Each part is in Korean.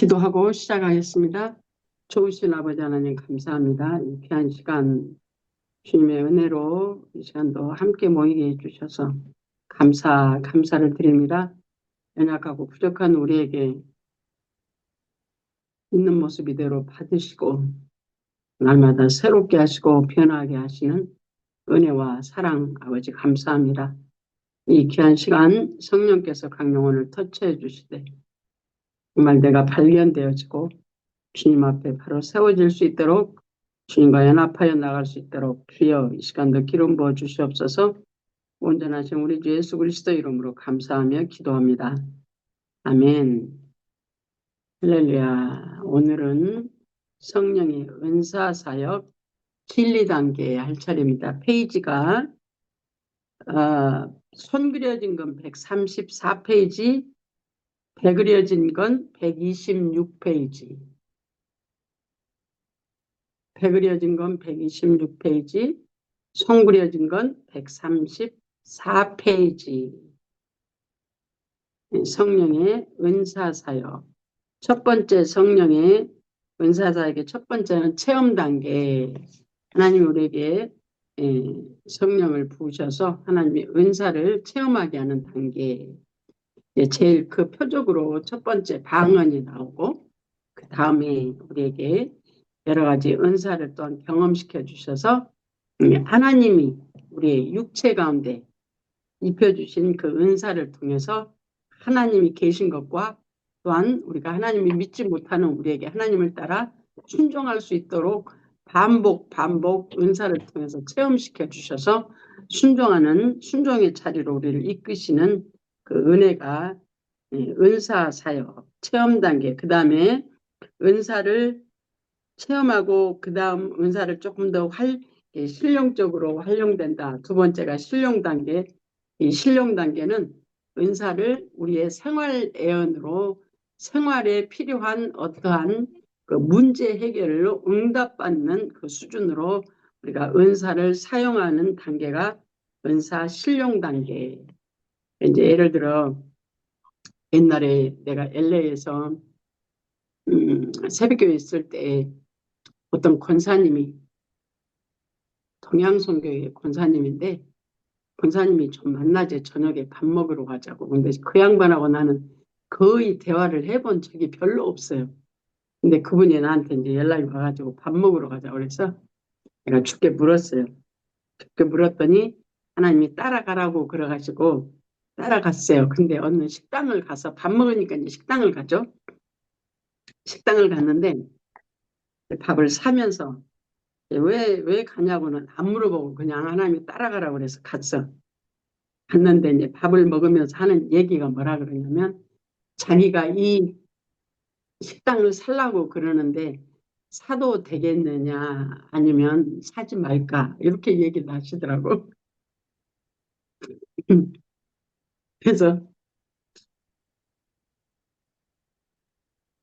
기도하고 시작하겠습니다. 좋으신 아버지 하나님 감사합니다. 이 귀한 시간 주님의 은혜로 이 시간도 함께 모이게 해주셔서 감사를 드립니다. 연약하고 부족한 우리에게 있는 모습 이대로 받으시고 날마다 새롭게 하시고 변화하게 하시는 은혜와 사랑 아버지 감사합니다. 이 귀한 시간 성령께서 각 영혼을 터치해 주시되 정말 내가 발견되어지고 주님 앞에 바로 세워질 수 있도록 주님과 연합하여 나갈 수 있도록 주여 이 시간도 기름 부어 주시옵소서. 온전하신 우리 주 예수 그리스도 이름으로 감사하며 기도합니다. 아멘. 할렐루야. 오늘은 성령의 은사사역 진리 단계에 할 차례입니다. 페이지가 손 그려진 건 134페이지, 배 그려진 건 126페이지. 배 그려진 건 126페이지, 손 그려진 건 134페이지. 성령의 은사사역. 첫 번째 성령의 은사사역의 첫 번째는 체험 단계. 하나님 우리에게 성령을 부으셔서 하나님의 은사를 체험하게 하는 단계. 제일 그 표적으로 첫 번째 방언이 나오고 그 다음에 우리에게 여러 가지 은사를 또한 경험시켜 주셔서 하나님이 우리의 육체 가운데 입혀주신 그 은사를 통해서 하나님이 계신 것과 또한 우리가 하나님이 믿지 못하는 우리에게 하나님을 따라 순종할 수 있도록 반복 은사를 통해서 체험시켜 주셔서 순종의 자리로 우리를 이끄시는 그 은혜가 은사 사역 체험 단계. 그 다음에 은사를 체험하고 그 다음 은사를 조금 더 실용적으로 활용된다. 두 번째가 실용 단계. 이 실용 단계는 은사를 우리의 생활 애언으로 생활에 필요한 어떠한 그 문제 해결로 응답받는 그 수준으로 우리가 은사를 사용하는 단계가 은사 실용 단계. 이제 예를 들어 옛날에 내가 LA에서 새벽교회 있을 때 어떤 권사님이 동양선교회 권사님인데 권사님이 좀 만나제 저녁에 밥 먹으러 가자고. 근데 그 양반하고 나는 거의 대화를 해본 적이 별로 없어요. 근데 그분이 나한테 이제 연락이 와가지고 밥 먹으러 가자고 그래서 내가 죽게 물었어요. 죽게 물었더니 하나님이 따라가라고 그래가지고 따라갔어요. 근데 어느 식당을 가서 밥 먹으니까 이제 식당을 가죠. 식당을 갔는데 밥을 사면서 왜 가냐고는 안 물어보고 그냥 하나님이 따라가라고 그래서 갔는데 이제 밥을 먹으면서 하는 얘기가 뭐라 그러냐면 자기가 이 식당을 살라고 그러는데 사도 되겠느냐 아니면 사지 말까 이렇게 얘기를 하시더라고. 그래서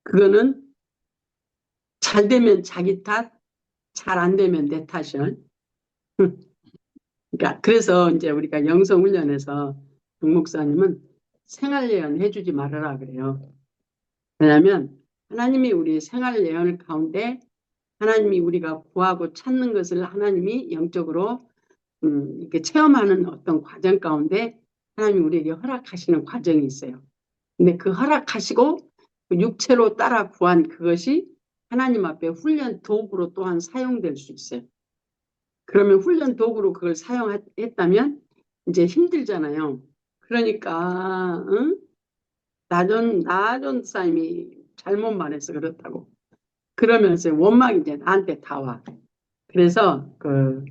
그거는 잘 되면 자기 탓, 잘 안 되면 내 탓이야. 그러니까 그래서 이제 우리가 영성훈련에서 정 목사님은 생활 예언 해주지 말아라 그래요. 왜냐하면 하나님이 우리 생활 예언 가운데 하나님이 우리가 구하고 찾는 것을 하나님이 영적으로 이렇게 체험하는 어떤 과정 가운데 하나님이 우리에게 허락하시는 과정이 있어요. 근데 그 허락하시고 그 육체로 따라 구한 그것이 하나님 앞에 훈련 도구로 또한 사용될 수 있어요. 그러면 훈련 도구로 그걸 사용했다면 이제 힘들잖아요. 그러니까 나전 사님이 잘못 말해서 그렇다고 그러면서 원망이 이제 나한테 다 와. 그래서 그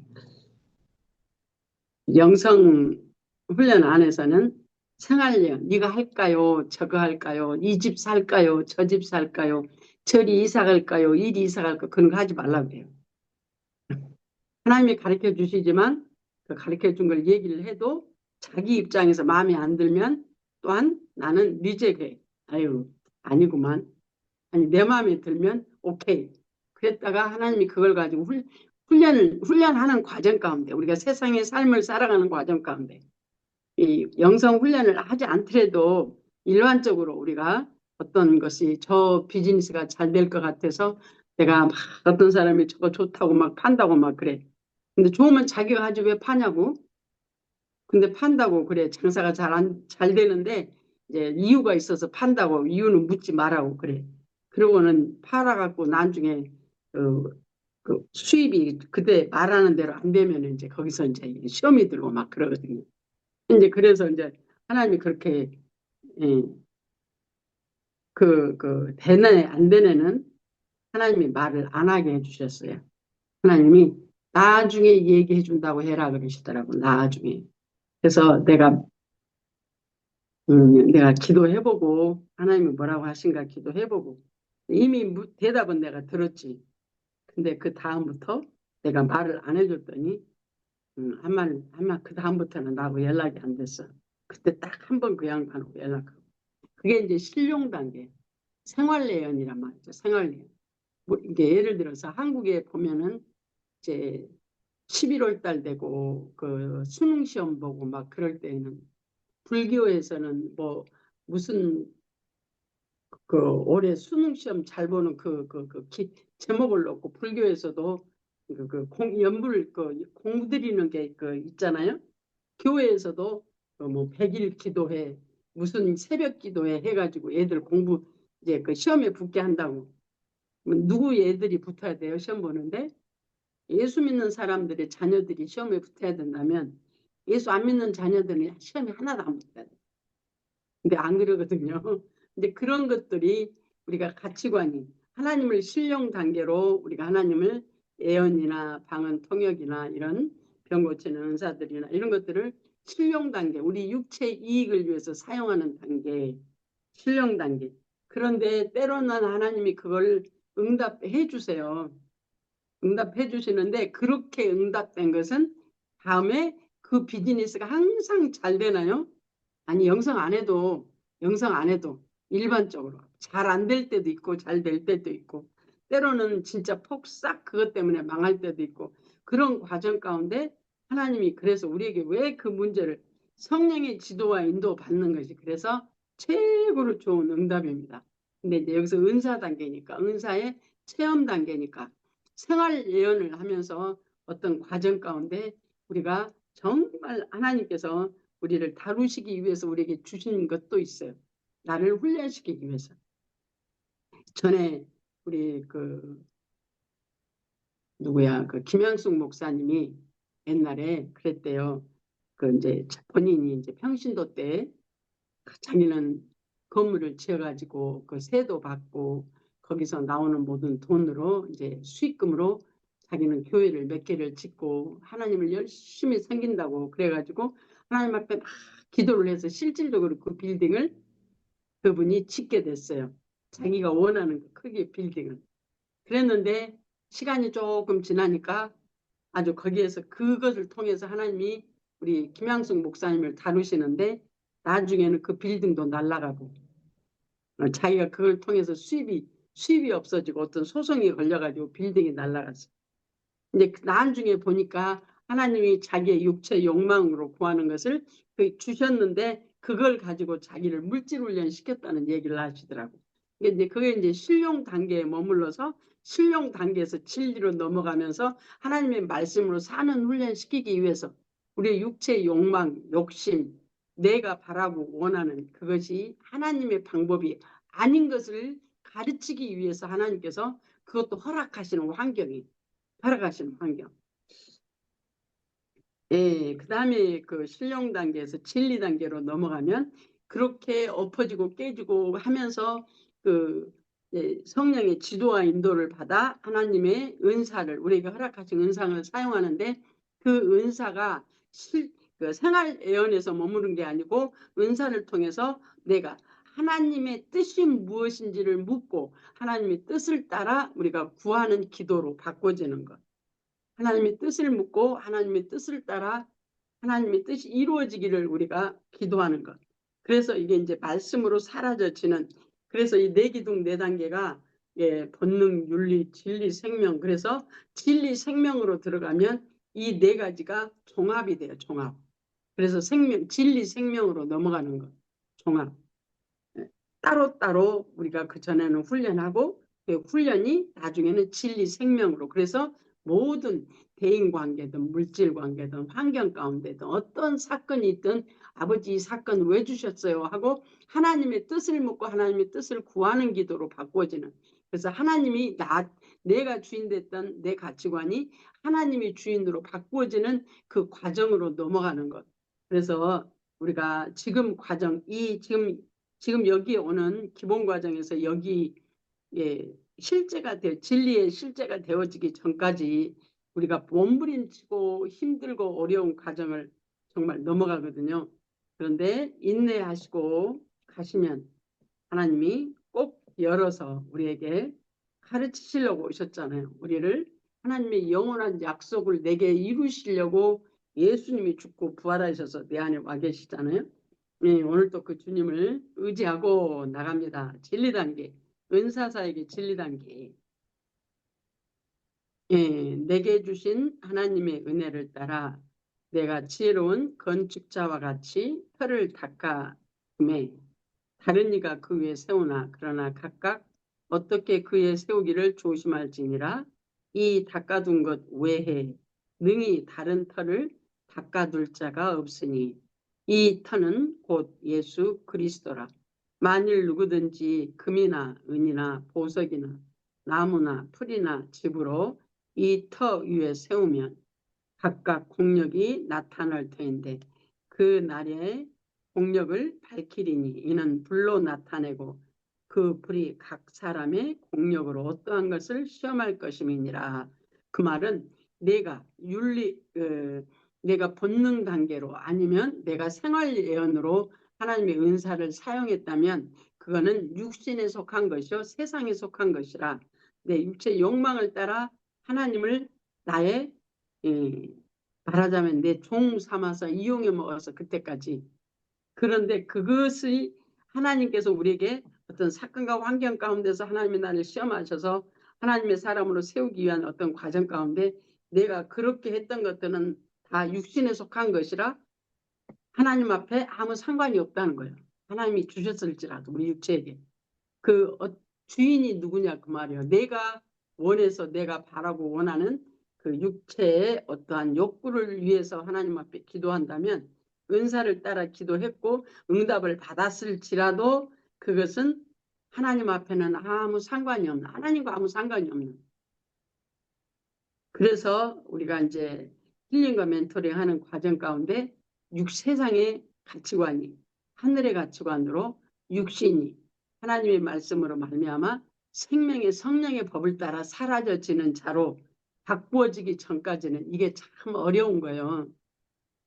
영성 훈련 안에서는 생활예언 네가 할까요? 저거 할까요? 이 집 살까요? 저 집 살까요? 저리 이사 갈까요? 이리 이사 갈까요? 그런 거 하지 말라고 그래요. 하나님이 가르쳐 주시지만 그 가르쳐 준 걸 얘기를 해도 자기 입장에서 마음에 안 들면 또한 나는 리젝해. 아유 아니구만. 아니 내 마음에 들면 오케이. 그랬다가 하나님이 그걸 가지고 훈련하는 과정 가운데 우리가 세상의 삶을 살아가는 과정 가운데 이 영성 훈련을 하지 않더라도 일반적으로 우리가 어떤 것이 저 비즈니스가 잘 될 것 같아서 내가 막 어떤 사람이 저거 좋다고 막 판다고 막 그래. 근데 좋으면 자기가 하지 왜 파냐고. 근데 판다고 그래. 장사가 잘 되는데 이제 이유가 있어서 판다고 이유는 묻지 말라고 그래. 그러고는 팔아갖고 나중에 그 수입이 그때 말하는 대로 안 되면 이제 거기서 이제 시험이 들고 막 그러거든요. 이제 그래서 이제 하나님이 그렇게 예, 되네 안 되네는 하나님이 말을 안 하게 해주셨어요. 하나님이 나중에 얘기해 준다고 해라 그러시더라고. 나중에. 그래서 내가 기도해보고 하나님이 뭐라고 하신가 기도해보고 이미 대답은 내가 들었지. 근데 그 다음부터 내가 말을 안 해줬더니 한말 그 다음부터는 나하고 연락이 안 됐어. 그때 딱 한 번 그 양반하고 연락하고. 그게 이제 실용 단계. 생활예언이란 말이죠. 생활예언. 뭐 이게 예를 들어서 한국에 보면은 이제 11월 달 되고 그 수능 시험 보고 막 그럴 때에는 불교에서는 뭐 무슨 그 올해 수능 시험 잘 보는 제목을 놓고 불교에서도 연불 공부 드리는 게 있잖아요. 교회에서도 뭐 100일 기도회 무슨 새벽 기도회 해가지고 애들 공부 이제 그 시험에 붙게 한다고. 누구 애들이 붙어야 돼요? 시험 보는데 예수 믿는 사람들의 자녀들이 시험에 붙어야 된다면 예수 안 믿는 자녀들은 시험에 하나도 안 붙어야 돼. 근데 안 그러거든요. 근데 그런 것들이 우리가 가치관이 하나님을 신령 단계로 우리가 하나님을 예언이나 방언 통역이나 이런 병 고치는 은사들이나 이런 것들을 신령 단계, 우리 육체 이익을 위해서 사용하는 단계, 신령 단계. 그런데 때로는 하나님이 그걸 응답해 주세요. 응답해 주시는데 그렇게 응답된 것은 다음에 그 비즈니스가 항상 잘 되나요? 아니 영성 안 해도 일반적으로 잘 안 될 때도 있고 잘 될 때도 있고 때로는 진짜 폭삭 그것 때문에 망할 때도 있고 그런 과정 가운데 하나님이 그래서 우리에게 왜 그 문제를 성령의 지도와 인도 받는 것이 그래서 최고로 좋은 응답입니다. 근데 이제 여기서 은사 단계니까 은사의 체험 단계니까 생활 예언을 하면서 어떤 과정 가운데 우리가 정말 하나님께서 우리를 다루시기 위해서 우리에게 주신 것도 있어요. 나를 훈련시키기 위해서. 전에 우리 누구야 그 김양숙 목사님이 옛날에 그랬대요. 그 이제 본인이 이제 평신도 때 자기는 건물을 지어가지고 그 세도 받고 거기서 나오는 모든 돈으로 이제 수익금으로 자기는 교회를 몇 개를 짓고 하나님을 열심히 섬긴다고 그래가지고 하나님 앞에 막 기도를 해서 실질적으로 그 빌딩을 그분이 짓게 됐어요. 자기가 원하는 그 크기의 빌딩을. 그랬는데 시간이 조금 지나니까 아주 거기에서 그것을 통해서 하나님이 우리 김양숙 목사님을 다루시는데 나중에는 그 빌딩도 날아가고 자기가 그걸 통해서 수입이 없어지고 어떤 소송이 걸려가지고 빌딩이 날아갔어. 이제 나중에 보니까 하나님이 자기의 육체 욕망으로 구하는 것을 주셨는데 그걸 가지고 자기를 물질 훈련 시켰다는 얘기를 하시더라고. 이제 그게 이제 신용 단계에 머물러서 신용 단계에서 진리로 넘어가면서 하나님의 말씀으로 사는 훈련 시키기 위해서 우리의 육체의 욕망, 욕심, 내가 바라고 원하는 그것이 하나님의 방법이 아닌 것을 가르치기 위해서 하나님께서 그것도 허락하시는 환경이 살아가시는 환경. 예, 그 다음에 그 신령 단계에서 진리 단계로 넘어가면 그렇게 엎어지고 깨지고 하면서 그 성령의 지도와 인도를 받아 하나님의 은사를 우리에게 허락하신 은상을 사용하는데 그 은사가 그 생활 예언에서 머무른 게 아니고 은사를 통해서 내가 하나님의 뜻이 무엇인지를 묻고 하나님의 뜻을 따라 우리가 구하는 기도로 바꿔지는 것. 하나님의 뜻을 묻고 하나님의 뜻을 따라 하나님의 뜻이 이루어지기를 우리가 기도하는 것. 그래서 이게 이제 말씀으로 사라져지는 그래서 이 내기둥 네 단계가 본능, 윤리, 진리, 생명. 그래서 진리, 생명으로 들어가면 이 네 가지가 종합이 돼요. 종합. 그래서 진리, 생명으로 넘어가는 것. 종합. 따로따로 우리가 그전에는 훈련하고 그 훈련이 나중에는 진리 생명으로 그래서 모든 대인관계든 물질관계든 환경 가운데든 어떤 사건이 있든 아버지 이 사건 왜 주셨어요 하고 하나님의 뜻을 묻고 하나님의 뜻을 구하는 기도로 바꿔지는 그래서 하나님이 내가 주인 됐던 내 가치관이 하나님이 주인으로 바꾸어지는 그 과정으로 넘어가는 것. 그래서 우리가 지금 과정, 지금 여기에 오는 기본 과정에서 여기 진리의 실제가 되어지기 전까지 우리가 몸부림치고 힘들고 어려운 과정을 정말 넘어가거든요. 그런데 인내하시고 가시면 하나님이 꼭 열어서 우리에게 가르치시려고 오셨잖아요. 우리를 하나님의 영원한 약속을 내게 이루시려고 예수님이 죽고 부활하셔서 내 안에 와 계시잖아요. 네, 오늘도 그 주님을 의지하고 나갑니다. 진리단계, 은사사에게 진리단계. 예, 내게 주신 하나님의 은혜를 따라 내가 지혜로운 건축자와 같이 터를 닦아매 다른 이가 그 위에 세우나 그러나 각각 어떻게 그 위에 세우기를 조심할지니라 이 닦아둔 것 외에 능히 다른 터를 닦아둘 자가 없으니 이 터는 곧 예수 그리스도라. 만일 누구든지 금이나 은이나 보석이나 나무나 풀이나 집으로 이 터 위에 세우면 각각 공력이 나타날 터인데 그 날에 공력을 밝히리니 이는 불로 나타내고 그 불이 각 사람의 공력으로 어떠한 것을 시험할 것임이니라. 그 말은 내가 본능 단계로 아니면 내가 생활 예언으로 하나님의 은사를 사용했다면 그거는 육신에 속한 것이요 세상에 속한 것이라 내 육체 욕망을 따라 하나님을 나의 말하자면 내 종 삼아서 이용해 먹어서 그때까지 그런데 그것이 하나님께서 우리에게 어떤 사건과 환경 가운데서 하나님의 나를 시험하셔서 하나님의 사람으로 세우기 위한 어떤 과정 가운데 내가 그렇게 했던 것들은 다 육신에 속한 것이라 하나님 앞에 아무 상관이 없다는 거예요. 하나님이 주셨을지라도 우리 육체에게. 그 주인이 누구냐 그 말이에요. 내가 원해서 내가 바라고 원하는 그 육체의 어떠한 욕구를 위해서 하나님 앞에 기도한다면 은사를 따라 기도했고 응답을 받았을지라도 그것은 하나님 앞에는 아무 상관이 없는 하나님과 아무 상관이 없는 그래서 우리가 이제 힐링과 멘토링 하는 과정 가운데 세상의 가치관이 하늘의 가치관으로 육신이 하나님의 말씀으로 말미암아 생명의 성령의 법을 따라 사라져지는 자로 바꾸어지기 전까지는 이게 참 어려운 거예요.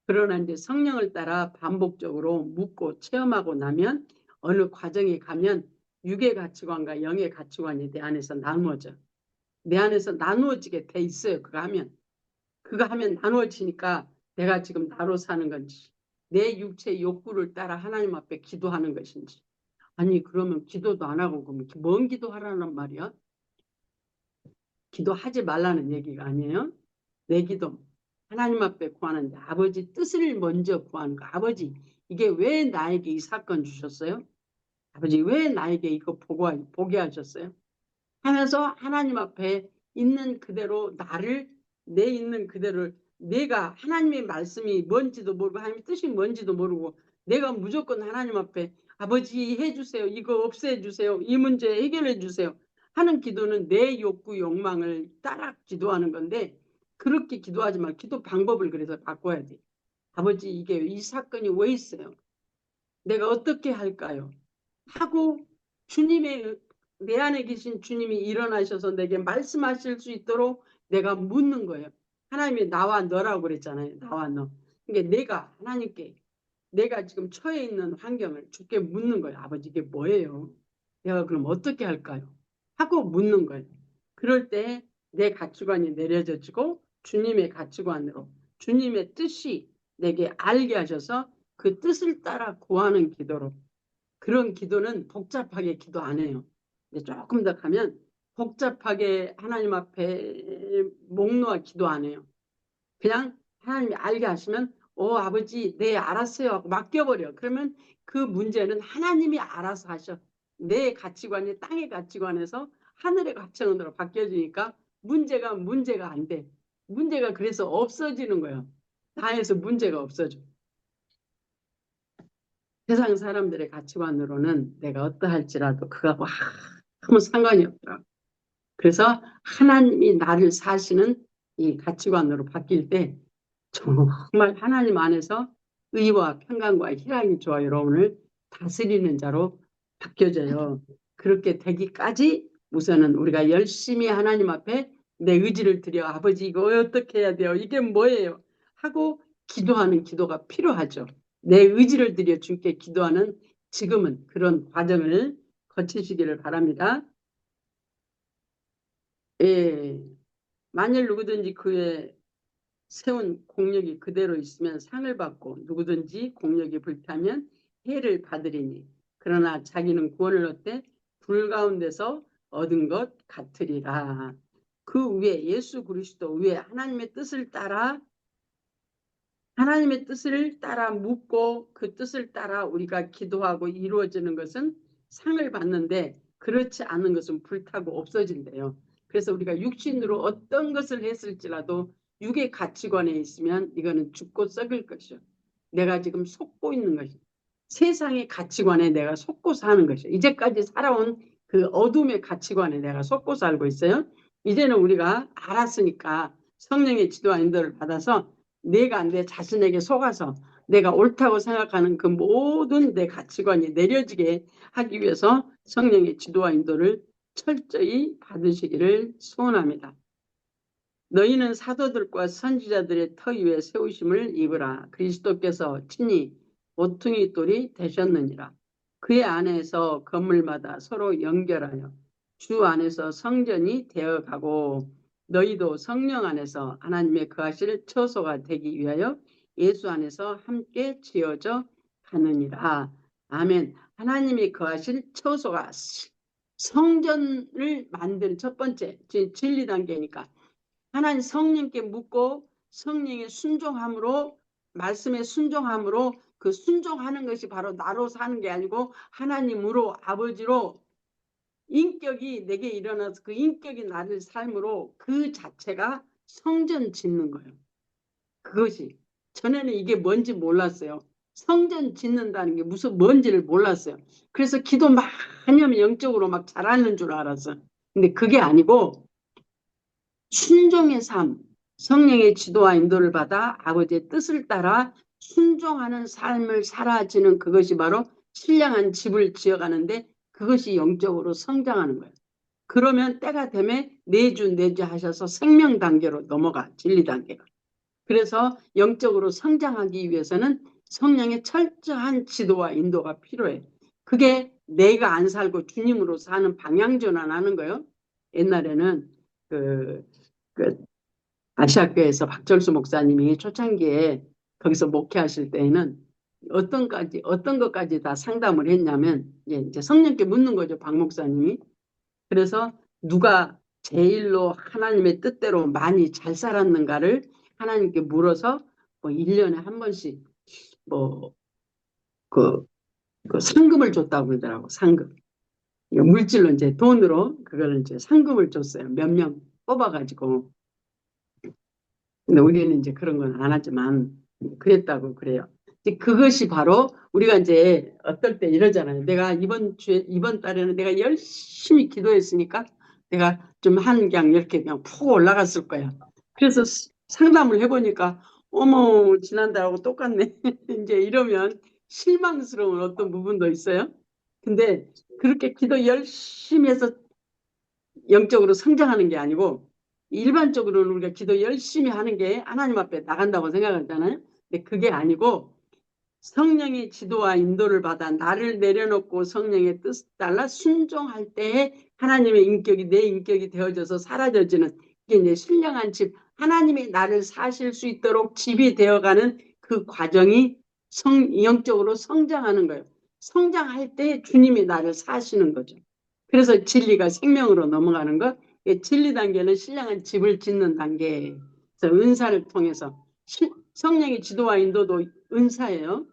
그러나 이제 성령을 따라 반복적으로 묻고 체험하고 나면 어느 과정에 가면 육의 가치관과 영의 가치관이 내 안에서 나누어져. 내 안에서 나누어지게 돼 있어요. 그거 하면 나누어지니까 내가 지금 나로 사는 건지 내 육체 욕구를 따라 하나님 앞에 기도하는 것인지 아니 그러면 기도도 안 하고 그러면 뭔 기도하라는 말이야? 기도하지 말라는 얘기가 아니에요. 내 기도 하나님 앞에 구하는데 아버지 뜻을 먼저 구하는 거. 아버지 이게 왜 나에게 이 사건 주셨어요? 아버지 왜 나에게 이거 보게 하셨어요? 하면서 하나님 앞에 있는 그대로 내 있는 그대로를 내가 하나님의 말씀이 뭔지도 모르고 하나님의 뜻이 뭔지도 모르고 내가 무조건 하나님 앞에 아버지 해주세요. 이거 없애주세요. 이 문제 해결해 주세요. 하는 기도는 내 욕구 욕망을 따라 기도하는 건데 그렇게 기도하지 마. 기도 방법을 그래서 바꿔야 돼. 아버지 이게 이 사건이 왜 있어요? 내가 어떻게 할까요? 하고 주님의 내 안에 계신 주님이 일어나셔서 내게 말씀하실 수 있도록 내가 묻는 거예요. 하나님이 나와 너라고 그랬잖아요. 나와 너. 그러니까 내가 하나님께 내가 지금 처해 있는 환경을 주께 묻는 거예요. 아버지 이게 뭐예요? 내가 그럼 어떻게 할까요? 하고 묻는 거예요. 그럴 때 내 가치관이 내려져지고 주님의 가치관으로 주님의 뜻이 내게 알게 하셔서 그 뜻을 따라 구하는 기도로 그런 기도는 복잡하게 기도 안 해요. 근데 조금 더 가면 복잡하게 하나님 앞에 목 놓아 기도 안 해요. 그냥 하나님이 알게 하시면 아버지 네 알았어요 하고 맡겨버려. 그러면 그 문제는 하나님이 알아서 하셔. 내 가치관이 땅의 가치관에서 하늘의 가치관으로 바뀌어지니까 문제가 안 돼. 문제가 그래서 없어지는 거예요. 다해서 문제가 없어져. 세상 사람들의 가치관으로는 내가 어떠할지라도 그거하고 아무 상관이 없더라고. 그래서 하나님이 나를 사시는 이 가치관으로 바뀔 때 정말 하나님 안에서 의와 평강과 희락이 좋아 여러분을 다스리는 자로 바뀌어져요. 그렇게 되기까지 우선은 우리가 열심히 하나님 앞에 내 의지를 드려 아버지 이거 어떻게 해야 돼요? 이게 뭐예요? 하고 기도하는 기도가 필요하죠. 내 의지를 드려 주께 기도하는 지금은 그런 과정을 거치시기를 바랍니다. 예, 만일 누구든지 그의 세운 공력이 그대로 있으면 상을 받고 누구든지 공력이 불타면 해를 받으리니 그러나 자기는 구원을 얻되 불 가운데서 얻은 것 같으리라. 그 위에 예수 그리스도 위에 하나님의 뜻을 따라 묻고 그 뜻을 따라 우리가 기도하고 이루어지는 것은 상을 받는데 그렇지 않은 것은 불타고 없어진대요. 그래서 우리가 육신으로 어떤 것을 했을지라도 육의 가치관에 있으면 이거는 죽고 썩을 것이요. 내가 지금 속고 있는 것이 세상의 가치관에 내가 속고 사는 것이요. 이제까지 살아온 그 어둠의 가치관에 내가 속고 살고 있어요. 이제는 우리가 알았으니까 성령의 지도와 인도를 받아서 내가 내 자신에게 속아서 내가 옳다고 생각하는 그 모든 내 가치관이 내려지게 하기 위해서 성령의 지도와 인도를 철저히 받으시기를 소원합니다. 너희는 사도들과 선지자들의 터 위에 세우심을 입으라. 그리스도께서 친히 모퉁이 돌이 되셨느니라. 그의 안에서 건물마다 서로 연결하여 주 안에서 성전이 되어가고 너희도 성령 안에서 하나님의 거하실 처소가 되기 위하여 예수 안에서 함께 지어져 가느니라. 아멘. 하나님이 거하실 처소가 성전을 만드는 첫 번째 진리 단계니까 하나님 성령께 묻고 성령의 순종함으로 말씀의 순종함으로 그 순종하는 것이 바로 나로 사는 게 아니고 하나님으로 아버지로 인격이 내게 일어나서 그 인격이 나를 삶으로 그 자체가 성전 짓는 거예요. 그것이 전에는 이게 뭔지 몰랐어요. 성전 짓는다는 게 무슨 뭔지를 몰랐어요. 그래서 기도 많이 하면 영적으로 막 잘하는 줄 알았어요. 근데 그게 아니고 순종의 삶, 성령의 지도와 인도를 받아 아버지의 뜻을 따라 순종하는 삶을 살아지는 그것이 바로 신령한 집을 지어가는데 그것이 영적으로 성장하는 거예요. 그러면 때가 되면 내주 하셔서 생명 단계로 넘어가, 진리 단계가. 그래서 영적으로 성장하기 위해서는 성령의 철저한 지도와 인도가 필요해. 그게 내가 안 살고 주님으로 사는 방향 전환하는 거예요. 옛날에는 그, 그 아시아교회에서 박철수 목사님이 초창기에 거기서 목회하실 때에는 어떤 것까지 다 상담을 했냐면 이제 성령께 묻는 거죠, 박 목사님이. 그래서 누가 제일로 하나님의 뜻대로 많이 잘 살았는가를 하나님께 물어서 뭐 1년에 한 번씩 뭐 그 상금을 줬다고 그러더라고. 상금. 물질로 이제 돈으로 그걸 이제 상금을 줬어요. 몇 명 뽑아가지고. 근데 우리는 이제 그런 건 안 하지만 그랬다고 그래요. 이제 그것이 바로 우리가 이제 어떨 때 이러잖아요. 내가 이번 달에는 내가 열심히 기도했으니까 내가 좀 한 gang 이렇게 그냥 푹 올라갔을 거야. 그래서 상담을 해보니까 어머 지난달하고 똑같네. 이제 이러면 실망스러운 어떤 부분도 있어요. 근데 그렇게 기도 열심히 해서 영적으로 성장하는 게 아니고 일반적으로는 우리가 기도 열심히 하는 게 하나님 앞에 나간다고 생각하잖아요. 근데 그게 아니고 성령의 지도와 인도를 받아 나를 내려놓고 성령의 뜻 따라 순종할 때에 하나님의 인격이 내 인격이 되어져서 사라져지는 이게 이제 신령한 집 하나님이 나를 사실 수 있도록 집이 되어가는 그 과정이 영적으로 성장하는 거예요. 성장할 때 주님이 나를 사시는 거죠. 그래서 진리가 생명으로 넘어가는 것. 진리 단계는 신령한 집을 짓는 단계. 그래서 은사를 통해서 성령의 지도와 인도도 은사예요.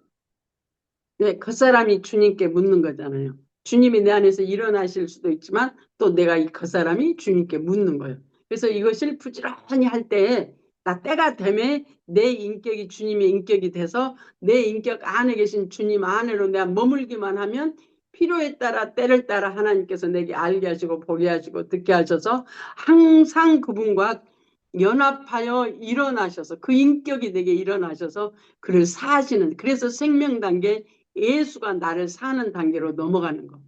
네, 그 사람이 주님께 묻는 거잖아요. 주님이 내 안에서 일어나실 수도 있지만 또 내가 그 사람이 주님께 묻는 거예요. 그래서 이것을 부지런히 할 때 나 때가 되면 내 인격이 주님의 인격이 돼서 내 인격 안에 계신 주님 안으로 내가 머물기만 하면 필요에 따라 때를 따라 하나님께서 내게 알게 하시고 보게 하시고 듣게 하셔서 항상 그분과 연합하여 일어나셔서 그 인격이 내게 일어나셔서 그를 사시는, 그래서 생명 단계, 예수가 나를 사는 단계로 넘어가는 거.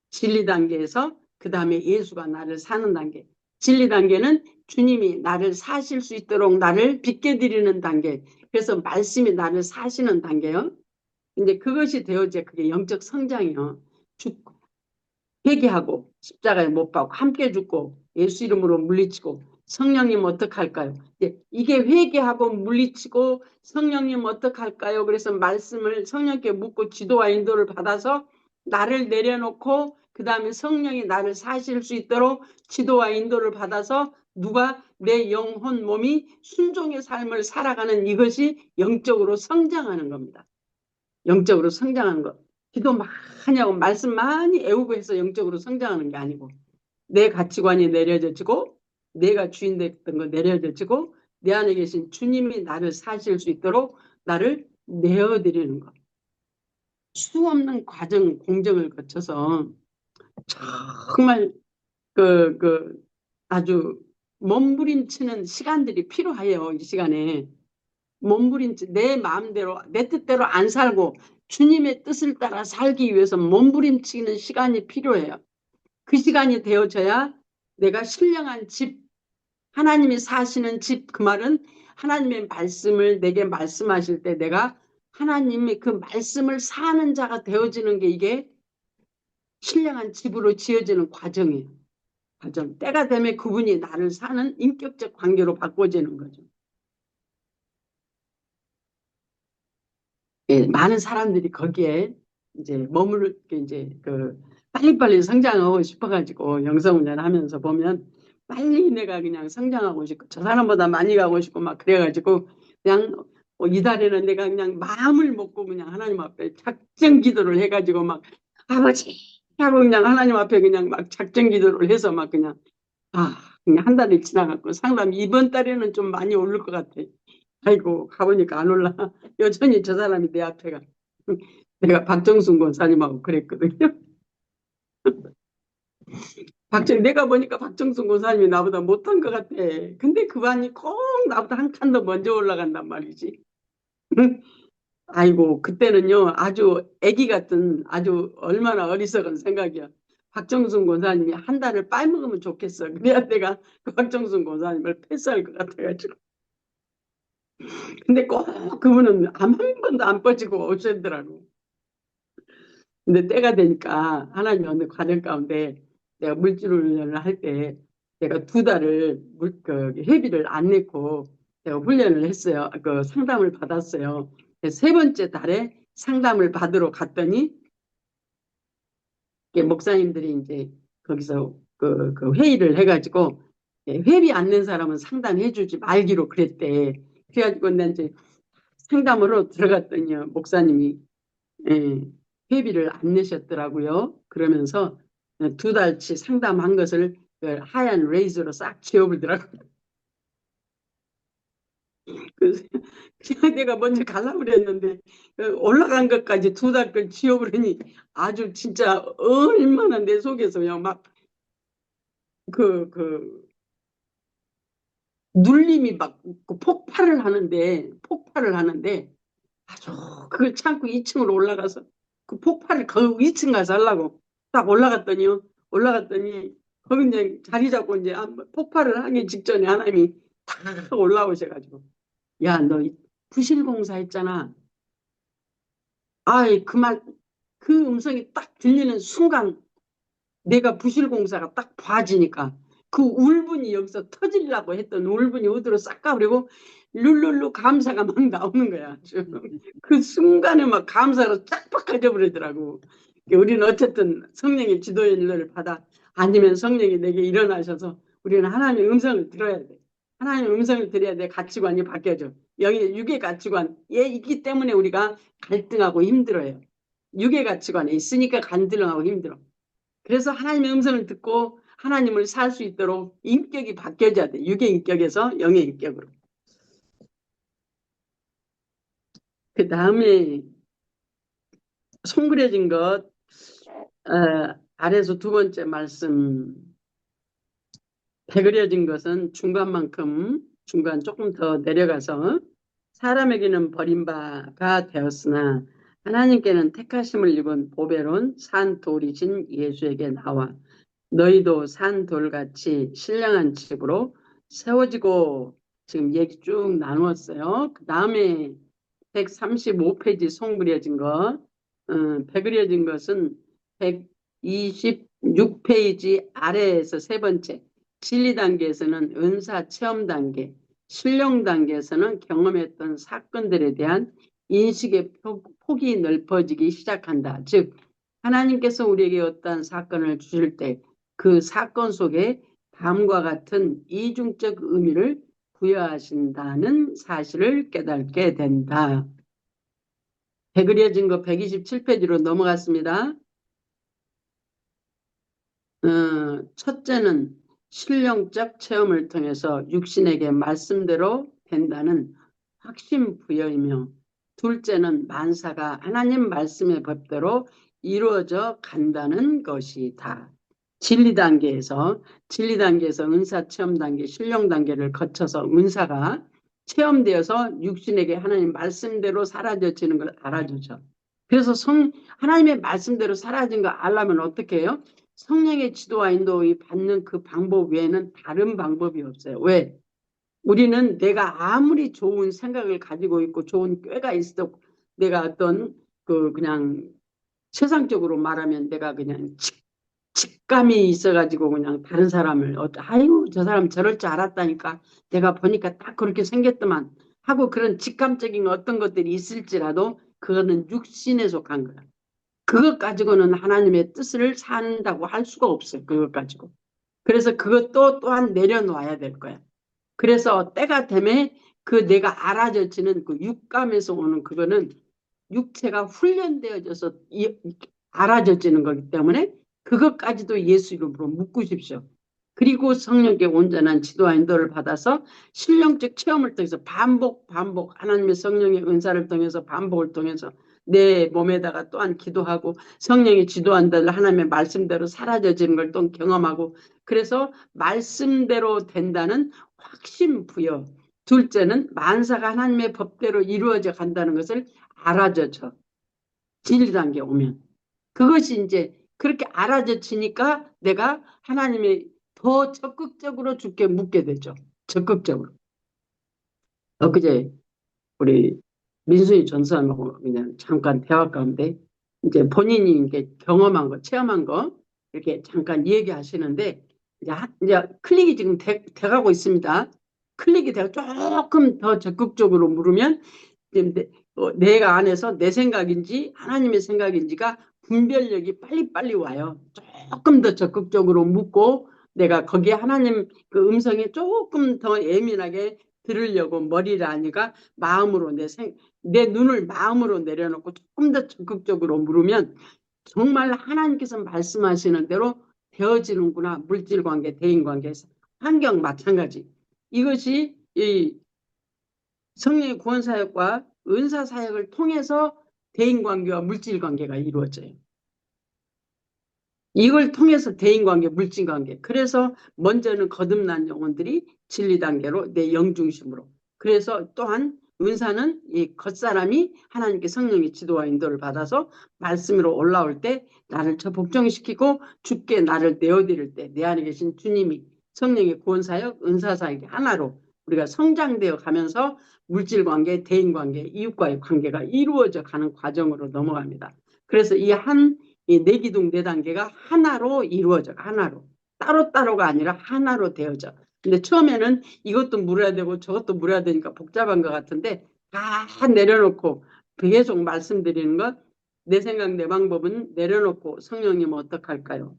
진리 단계에서 그 다음에 예수가 나를 사는 단계. 진리 단계는 주님이 나를 사실 수 있도록 나를 빚게 드리는 단계. 그래서 말씀이 나를 사시는 단계요. 이제 그것이 되어져 그게 영적 성장이요. 회개하고 십자가에 못 박고 함께 죽고 예수 이름으로 물리치고 성령님 어떡할까요? 이게 회개하고 물리치고 성령님 어떡할까요? 그래서 말씀을 성령께 묻고 지도와 인도를 받아서 나를 내려놓고 그 다음에 성령이 나를 사실 수 있도록 지도와 인도를 받아서 누가 내 영혼 몸이 순종의 삶을 살아가는 이것이 영적으로 성장하는 겁니다. 영적으로 성장하는 것. 기도 많이 하고 말씀 많이 애우고 해서 영적으로 성장하는 게 아니고 내 가치관이 내려져지고 내가 주인 됐던 거 내려져지고 내 안에 계신 주님이 나를 사실 수 있도록 나를 내어드리는 것. 수없는 과정, 공정을 거쳐서 정말 아주 몸부림치는 시간들이 필요해요. 이 시간에. 몸부림치 내 마음대로 내 뜻대로 안 살고 주님의 뜻을 따라 살기 위해서 몸부림치는 시간이 필요해요. 그 시간이 되어져야 내가 신령한 집, 하나님이 사시는 집, 그 말은 하나님의 말씀을 내게 말씀하실 때 내가 하나님의 그 말씀을 사는 자가 되어지는 게 이게 신령한 집으로 지어지는 과정이에요. 과정. 때가 되면 그분이 나를 사는 인격적 관계로 바꿔지는 거죠. 예, 많은 사람들이 거기에 이제 이제 빨리빨리 성장하고 싶어가지고 영성훈련 하면서 보면 빨리 내가 그냥 성장하고 싶고 저 사람보다 많이 가고 싶고 막 그래가지고 그냥 이달에는 내가 그냥 마음을 먹고 그냥 하나님 앞에 작정 기도를 해가지고 막 아버지 하고 그냥 하나님 앞에 그냥 막 작정 기도를 해서 막 그냥 그냥 한 달이 지나갔고 상담 이번 달에는 좀 많이 오를 것 같아. 아이고 가보니까 안 올라. 여전히 저 사람이 내 앞에가. 내가 박정순 권사님하고 그랬거든요. 내가 보니까 박정순 권사님이 나보다 못한 것 같아. 근데 그반이 꼭 나보다 한 칸 더 먼저 올라간단 말이지. 아이고 그때는요 아주 애기 같은 아주 얼마나 어리석은 생각이야. 박정순 권사님이 한 달을 빨먹으면 좋겠어. 그래야 내가 그 박정순 권사님을 패스할 것 같아가지고. 근데 꼭 그분은 암 한 번도 안 뻗치고 오시더라고. 근데 때가 되니까 하나님 어느 과정 가운데 내가 물질 훈련을 할 때 내가 두 달을 회비를 안 내고 내가 훈련을 했어요. 그 상담을 받았어요. 세 번째 달에 상담을 받으러 갔더니 목사님들이 이제 거기서 그 회의를 해가지고 회비 안 낸 사람은 상담해주지 말기로 그랬대. 그래가지고 내가 이제 상담으로 들어갔더니 목사님이 예, 회비를 안 내셨더라고요. 그러면서 두 달치 상담한 것을 그 하얀 레이저로 싹 지워버리더라고요. 그래서 그냥 내가 먼저 가려고 그랬는데 올라간 것까지 두 달 걸 지워버리니 아주 진짜 얼마나 내 속에서요 막 그 눌림이 막그 폭발을 하는데 아주 그걸 참고 2층으로 올라가서 그 폭발을 그 2층 가서 하려고 딱 올라갔더니 거기 이제 자리 잡고 이제 폭발을 하기 직전에 하나님이 탁 올라오셔가지고 야 너 부실공사 했잖아. 아이 그 음성이 딱 들리는 순간 내가 부실공사가 딱 봐지니까 그 울분이 여기서 터지려고 했던 울분이 어디로 싹 가버리고 룰룰루 감사가 막 나오는 거야. 그 순간에 막 감사로 쫙 바꿔져 버리더라고. 우리는 어쨌든 성령의 지도를 받아 아니면 성령이 내게 일어나셔서 우리는 하나님의 음성을 들어야 돼. 하나님의 음성을 들어야 돼. 가치관이 바뀌어져. 여기 육의 가치관에 있기 때문에 우리가 갈등하고 힘들어요. 육의 가치관에 있으니까 간드렁하고 힘들어. 그래서 하나님의 음성을 듣고 하나님을 살 수 있도록 인격이 바뀌어져야 돼. 육의 인격에서 영의 인격으로. 그 다음에 송그려진 것, 아래서 두 번째 말씀, 배그려진 것은 중간 조금 더 내려가서 사람에게는 버림바가 되었으나 하나님께는 택하심을 입은 보배로운 산 돌이신 예수에게 나와 너희도 산 돌같이 신령한 집으로 세워지고, 지금 얘기 쭉 나누었어요. 그 다음에 135페이지 송그려진 것, 배그려진 것은 126페이지 아래에서 세 번째, 진리 단계에서는 은사 체험 단계, 신령 단계에서는 경험했던 사건들에 대한 인식의 폭이 넓어지기 시작한다. 즉, 하나님께서 우리에게 어떠한 사건을 주실 때 그 사건 속에 다음과 같은 이중적 의미를 부여하신다는 사실을 깨닫게 된다. 배그려진 거 127페이지로 넘어갔습니다. 첫째는 신령적 체험을 통해서 육신에게 말씀대로 된다는 확신 부여이며, 둘째는 만사가 하나님 말씀의 법대로 이루어져 간다는 것이다. 진리 단계에서 은사 체험 단계, 신령 단계를 거쳐서 은사가 체험되어서 육신에게 하나님 말씀대로 사라져지는 걸 알아주죠. 그래서 하나님의 말씀대로 사라진 거 알려면 어떻게 해요? 성령의 지도와 인도를 받는 그 방법 외에는 다른 방법이 없어요. 왜? 우리는 내가 아무리 좋은 생각을 가지고 있고 좋은 꾀가 있어도 내가 어떤 그냥 세상적으로 말하면 내가 그냥 직감이 있어가지고 그냥 다른 사람을 아이고 저 사람 저럴 줄 알았다니까 내가 보니까 딱 그렇게 생겼더만 하고 그런 직감적인 어떤 것들이 있을지라도 그거는 육신에 속한 거야. 그것 가지고는 하나님의 뜻을 산다고 할 수가 없어요. 그것 가지고. 그래서 그것도 또한 내려놓아야 될 거야. 그래서 때가 되면 그 내가 알아져지는 그 육감에서 오는 그거는 육체가 훈련되어져서 알아져지는 거기 때문에 그것까지도 예수 이름으로 묶으십시오. 그리고 성령께 온전한 지도와 인도를 받아서 신령적 체험을 통해서 반복 하나님의 성령의 은사를 통해서 반복을 통해서 내 몸에다가 또한 기도하고 성령이 지도한 대로 하나님의 말씀대로 사라져지는 걸 또 경험하고, 그래서 말씀대로 된다는 확신 부여. 둘째는 만사가 하나님의 법대로 이루어져 간다는 것을 알아져져. 진리 단계 오면. 그것이 이제 그렇게 알아져지니까 내가 하나님의 더 적극적으로 주께 묻게 되죠. 적극적으로. 엊그제 우리 민순이 전사님하고 그냥 잠깐 대화 가운데 이제 본인이 이렇게 경험한 거, 체험한 거 이렇게 잠깐 얘기하시는데 이제 클릭이 지금 돼가고 있습니다. 클릭이 돼가 조금 더 적극적으로 물으면 내가 안에서 내 생각인지 하나님의 생각인지가 분별력이 빨리빨리 와요. 조금 더 적극적으로 묻고 내가 거기에 하나님 그 음성에 조금 더 예민하게 들으려고 머리를 하니까 마음으로 내 눈을 마음으로 내려놓고 조금 더 적극적으로 물으면 정말 하나님께서 말씀하시는 대로 되어지는구나. 물질관계, 대인관계에서. 환경 마찬가지. 이것이 이 성령의 구원사역과 은사사역을 통해서 대인관계와 물질관계가 이루어져요. 이걸 통해서 대인관계, 물질관계. 그래서 먼저는 거듭난 영혼들이 진리 단계로 내 영중심으로. 그래서 또한 은사는 이 겉사람이 하나님께 성령의 지도와 인도를 받아서 말씀으로 올라올 때 나를 복종시키고 주께 나를 내어드릴 때 내 안에 계신 주님이 성령의 구원사역, 은사사역이 하나로 우리가 성장되어 가면서 물질관계, 대인관계, 이웃과의 관계가 이루어져 가는 과정으로 넘어갑니다. 그래서 이 내기둥 네 단계가 하나로 이루어져. 하나로. 따로따로가 아니라 하나로 되어져. 근데 처음에는 이것도 물어야 되고 저것도 물어야 되니까 복잡한 것 같은데 다 내려놓고 계속 말씀드리는 것. 내 생각 내 방법은 내려놓고 성령님 어떡할까요?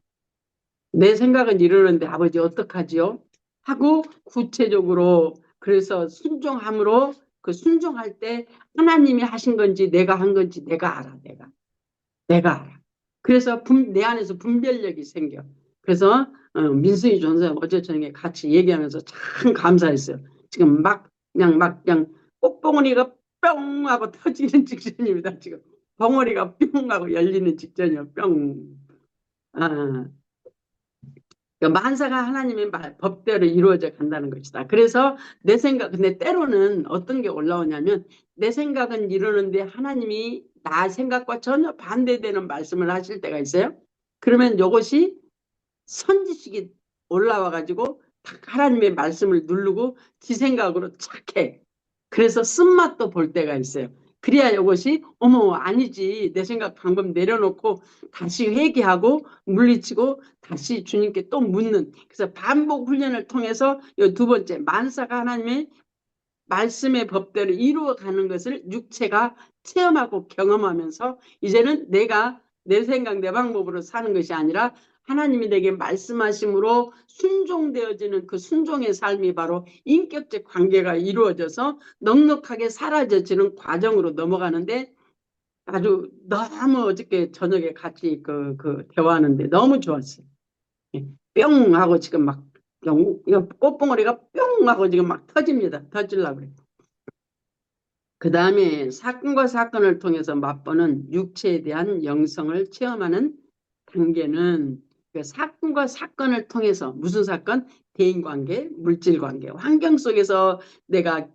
내 생각은 이러는데 아버지 어떡하지요? 하고 구체적으로 그래서 순종함으로 그 순종할 때 하나님이 하신 건지 내가 한 건지 내가 알아. 내가. 내가 알아. 그래서 내 안에서 분별력이 생겨. 그래서 민수희 전사 어제 저녁에 같이 얘기하면서 참 감사했어요. 지금 그냥 꽃봉오리가 뿅 하고 터지는 직전입니다. 지금 봉오리가 뿅 하고 열리는 직전이요. 뿅. 아, 그러니까 만사가 하나님의 법대로 이루어져 간다는 것이다. 그래서 내 생각, 근데 때로는 어떤 게 올라오냐면 내 생각은 이러는데 하나님이 나 생각과 전혀 반대되는 말씀을 하실 때가 있어요. 그러면 이것이 선지식이 올라와가지고 딱 하나님의 말씀을 누르고 지 생각으로 착해. 그래서 쓴맛도 볼 때가 있어요. 그래야 이것이 어머 아니지 내 생각 방법 내려놓고 다시 회개하고 물리치고 다시 주님께 또 묻는 그래서 반복 훈련을 통해서 이 두 번째 만사가 하나님의 말씀의 법대로 이루어가는 것을 육체가 체험하고 경험하면서 이제는 내가 내 생각 내 방법으로 사는 것이 아니라 하나님이 내게 말씀하심으로 순종되어지는 그 순종의 삶이 바로 인격적 관계가 이루어져서 넉넉하게 사라져지는 과정으로 넘어가는데 아주 너무 어저께 저녁에 같이 대화하는데 너무 좋았어요. 뿅 하고 지금 막 이거 꽃봉오리가 뿅 하고 지금 막 터집니다. 터질라고 그래요. 그 다음에 사건과 사건을 통해서 맛보는 육체에 대한 영성을 체험하는 단계는 그 사건과 사건을 통해서 무슨 사건? 대인관계, 물질관계, 환경 속에서 내가